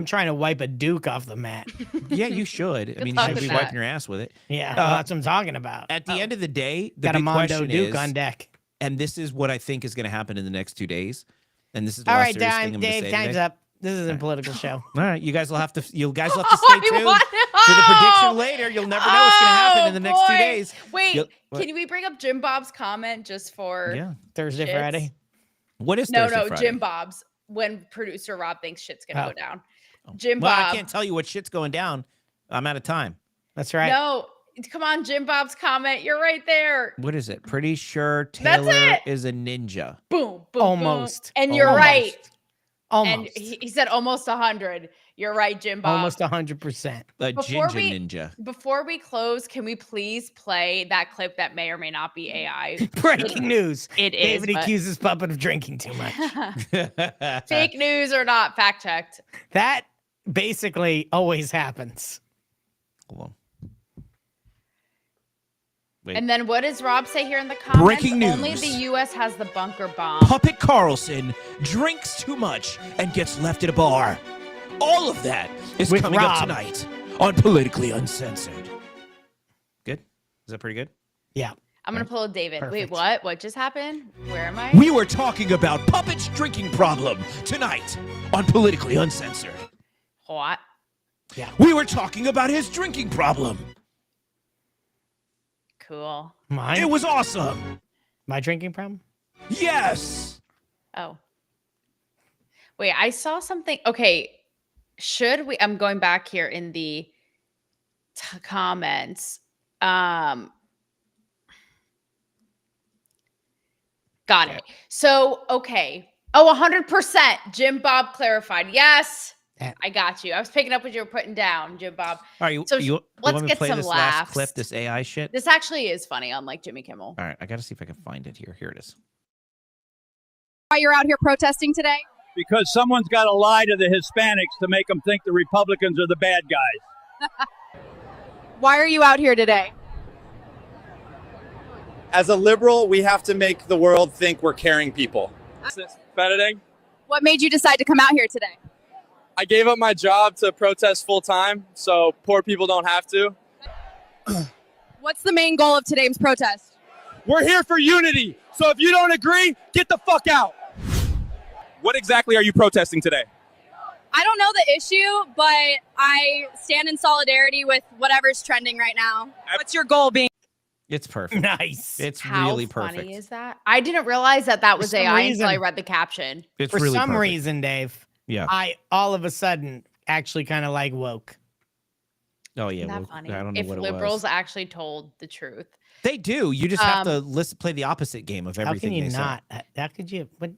Speaker 4: trying to wipe a Duke off the mat.
Speaker 3: Yeah, you should. You should be wiping your ass with it.
Speaker 4: Yeah, that's what I'm talking about.
Speaker 3: At the end of the day, the
Speaker 4: got
Speaker 3: big
Speaker 4: a Mondo
Speaker 3: question
Speaker 4: Duke
Speaker 3: is,
Speaker 4: on deck.
Speaker 3: And this is what I think is going to happen in the next 2 days. And this is the
Speaker 4: all
Speaker 3: last
Speaker 4: right,
Speaker 3: serious thing I'm
Speaker 4: Dave.
Speaker 3: going to say
Speaker 4: Time's
Speaker 3: today.
Speaker 4: up. This is a political show.
Speaker 3: All right, you guys will have to stay tuned to the prediction later. You'll never know what's going to happen in the next 2 days.
Speaker 2: Wait, can we bring up Jim Bob's comment just for
Speaker 4: Thursday, Friday?
Speaker 3: What is Thursday, Friday?
Speaker 2: Jim Bob's when producer Rob thinks shit's going to go down. Jim Bob.
Speaker 3: Well, I can't tell you what shit's going down. I'm out of time.
Speaker 4: That's right.
Speaker 2: No, come on, Jim Bob's comment. You're right there.
Speaker 3: What is it? Pretty sure Taylor is a ninja.
Speaker 2: Boom, boom,
Speaker 4: almost.
Speaker 2: Boom. And you're right.
Speaker 4: Almost.
Speaker 2: And he said almost 100. You're right, Jim Bob.
Speaker 4: Almost 100%.
Speaker 3: A ginger ninja.
Speaker 2: Before we close, can we please play that clip that may or may not be AI?
Speaker 4: Breaking news.
Speaker 2: It is.
Speaker 4: David accuses Puppet of drinking too much.
Speaker 2: Fake news or not, fact checked.
Speaker 4: That basically always happens.
Speaker 3: Hold on. Wait.
Speaker 2: And then what does Rob say here in the comments?
Speaker 3: Breaking news.
Speaker 2: Only the U.S. has the bunker bomb.
Speaker 3: Puppet Carlson drinks too much and gets left at a bar. All of that is
Speaker 4: With
Speaker 3: coming
Speaker 4: Rob.
Speaker 3: up tonight on Politically Uncensored. Good? Is that pretty good?
Speaker 4: Yeah.
Speaker 2: I'm going to pull a David.
Speaker 4: Perfect.
Speaker 2: Wait, what? What just happened? Where am I?
Speaker 3: We were talking about Puppet's drinking problem tonight on Politically Uncensored.
Speaker 2: What?
Speaker 4: Yeah.
Speaker 3: We were talking about his drinking problem.
Speaker 2: Cool.
Speaker 4: Mine?
Speaker 3: It was awesome.
Speaker 4: My drinking problem?
Speaker 3: Yes.
Speaker 2: Oh. Wait, I saw something. Okay. Should we? I'm going back here in the comments. Got it. So, okay. Oh, 100%. Jim Bob clarified. Yes. I got you. I was picking up what you were putting down, Jim Bob.
Speaker 3: All right,
Speaker 2: So
Speaker 3: you
Speaker 2: let's
Speaker 3: want me to
Speaker 2: get
Speaker 3: play
Speaker 2: some
Speaker 3: this
Speaker 2: laughs.
Speaker 3: last clip, this AI shit?
Speaker 2: This actually is funny, unlike Jimmy Kimmel.
Speaker 3: All right, I got to see if I can find it here. Here it is.
Speaker 17: Why you're out here protesting today?
Speaker 18: Because someone's got to lie to the Hispanics to make them think the Republicans are the bad guys.
Speaker 17: Why are you out here today?
Speaker 19: As a liberal, we have to make the world think we're caring people.
Speaker 20: Editing.
Speaker 17: What made you decide to come out here today?
Speaker 20: I gave up my job to protest full time, so poor people don't have to.
Speaker 17: What's the main goal of today's protest?
Speaker 18: We're here for unity. So if you don't agree, get the fuck out.
Speaker 20: What exactly are you protesting today?
Speaker 17: I don't know the issue, but I stand in solidarity with whatever's trending right now. What's your goal being?
Speaker 3: It's perfect.
Speaker 4: Nice.
Speaker 3: It's
Speaker 2: How
Speaker 3: really perfect.
Speaker 2: funny is that? I didn't realize that was
Speaker 4: some
Speaker 2: AI
Speaker 4: reason-
Speaker 2: until I read the caption.
Speaker 3: It's
Speaker 4: For
Speaker 3: really
Speaker 4: some
Speaker 3: perfect.
Speaker 4: reason, Dave,
Speaker 3: Yeah.
Speaker 4: I all of a sudden actually kind of like woke.
Speaker 3: Oh yeah.
Speaker 2: Isn't that
Speaker 3: well,
Speaker 2: funny?
Speaker 3: I don't know
Speaker 2: If
Speaker 3: what it
Speaker 2: liberals
Speaker 3: was.
Speaker 2: actually told the truth.
Speaker 3: They do. You just have to play the opposite game of
Speaker 4: How
Speaker 3: everything
Speaker 4: can you
Speaker 3: they say.
Speaker 4: not? How could you? What?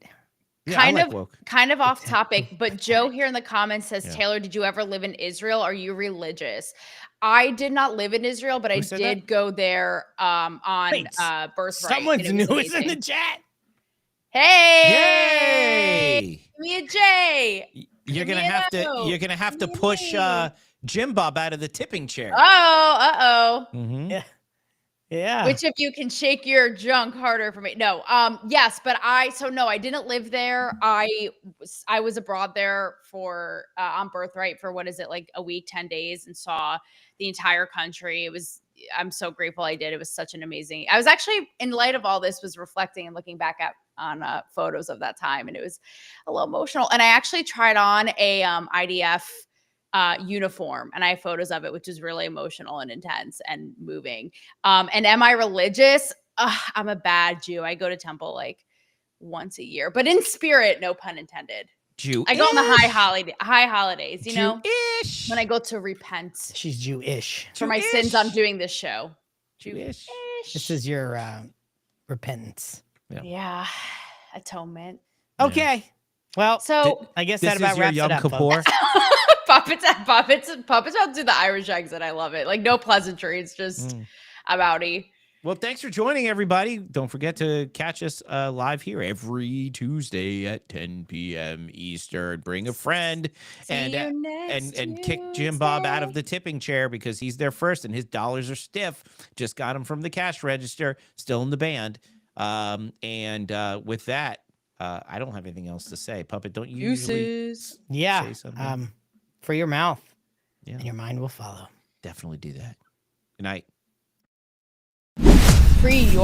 Speaker 3: Yeah, I like
Speaker 2: Kind
Speaker 3: woke.
Speaker 2: of off topic, but Joe here in the comments says,
Speaker 3: Yeah.
Speaker 2: Taylor, did you ever live in Israel? Are you religious? I did not live in Israel, but I
Speaker 3: said
Speaker 2: did
Speaker 3: that?
Speaker 2: go there on
Speaker 4: Wait,
Speaker 2: Birthright.
Speaker 4: Someone's
Speaker 2: and it was
Speaker 4: new is in the
Speaker 2: amazing.
Speaker 4: chat.
Speaker 2: Hey!
Speaker 3: Yay!
Speaker 2: Give me a J.
Speaker 3: You're
Speaker 2: Give
Speaker 3: gonna
Speaker 2: me
Speaker 3: have
Speaker 2: an O.
Speaker 3: to. You're gonna have to
Speaker 2: Give me
Speaker 3: push
Speaker 2: an A.
Speaker 3: Jim Bob out of the tipping chair.
Speaker 2: Oh.
Speaker 3: Mhm.
Speaker 4: Yeah. Yeah.
Speaker 2: Which of you can shake your junk harder for me? No. Yes, but I didn't live there. I was abroad there for on Birthright for what is it, like a week, 10 days, and saw the entire country. I'm so grateful I did. It was such an amazing. I was actually, in light of all this, was reflecting and looking back on photos of that time, and it was a little emotional. And I actually tried on a IDF uniform, and I have photos of it, which is really emotional and intense and moving. And am I religious? I'm a bad Jew. I go to temple like once a year, but in spirit, no pun intended.
Speaker 3: Jew.
Speaker 2: I go on the high holidays, you know,
Speaker 3: Jewish.
Speaker 2: when I go to repent
Speaker 4: She's Jewish.
Speaker 2: for my sins on doing this show.
Speaker 3: Jewish.
Speaker 4: This is your repentance.
Speaker 2: Yeah, atonement.
Speaker 4: Okay. Well,
Speaker 2: So
Speaker 4: I guess
Speaker 3: This
Speaker 4: that about
Speaker 3: is your
Speaker 4: wraps
Speaker 3: Yom
Speaker 4: it up.
Speaker 3: Kippur.
Speaker 2: puppets don't do the Irish exit. I love it. Like no pleasantries, just I'm outie.
Speaker 3: Well, thanks for joining, everybody. Don't forget to catch us live here every Tuesday at 10 p.m. Eastern. Bring a friend and kick Jim Bob out of the tipping chair because he's there first and his dollars are stiff. Just got him from the cash register, still in the band. With that, I don't have anything else to say. Puppet, don't you usually
Speaker 4: Yeah.
Speaker 3: say something?
Speaker 4: For your mouth.
Speaker 3: Yeah.
Speaker 4: And your mind will follow.
Speaker 3: Definitely do that. Good night.
Speaker 2: Free your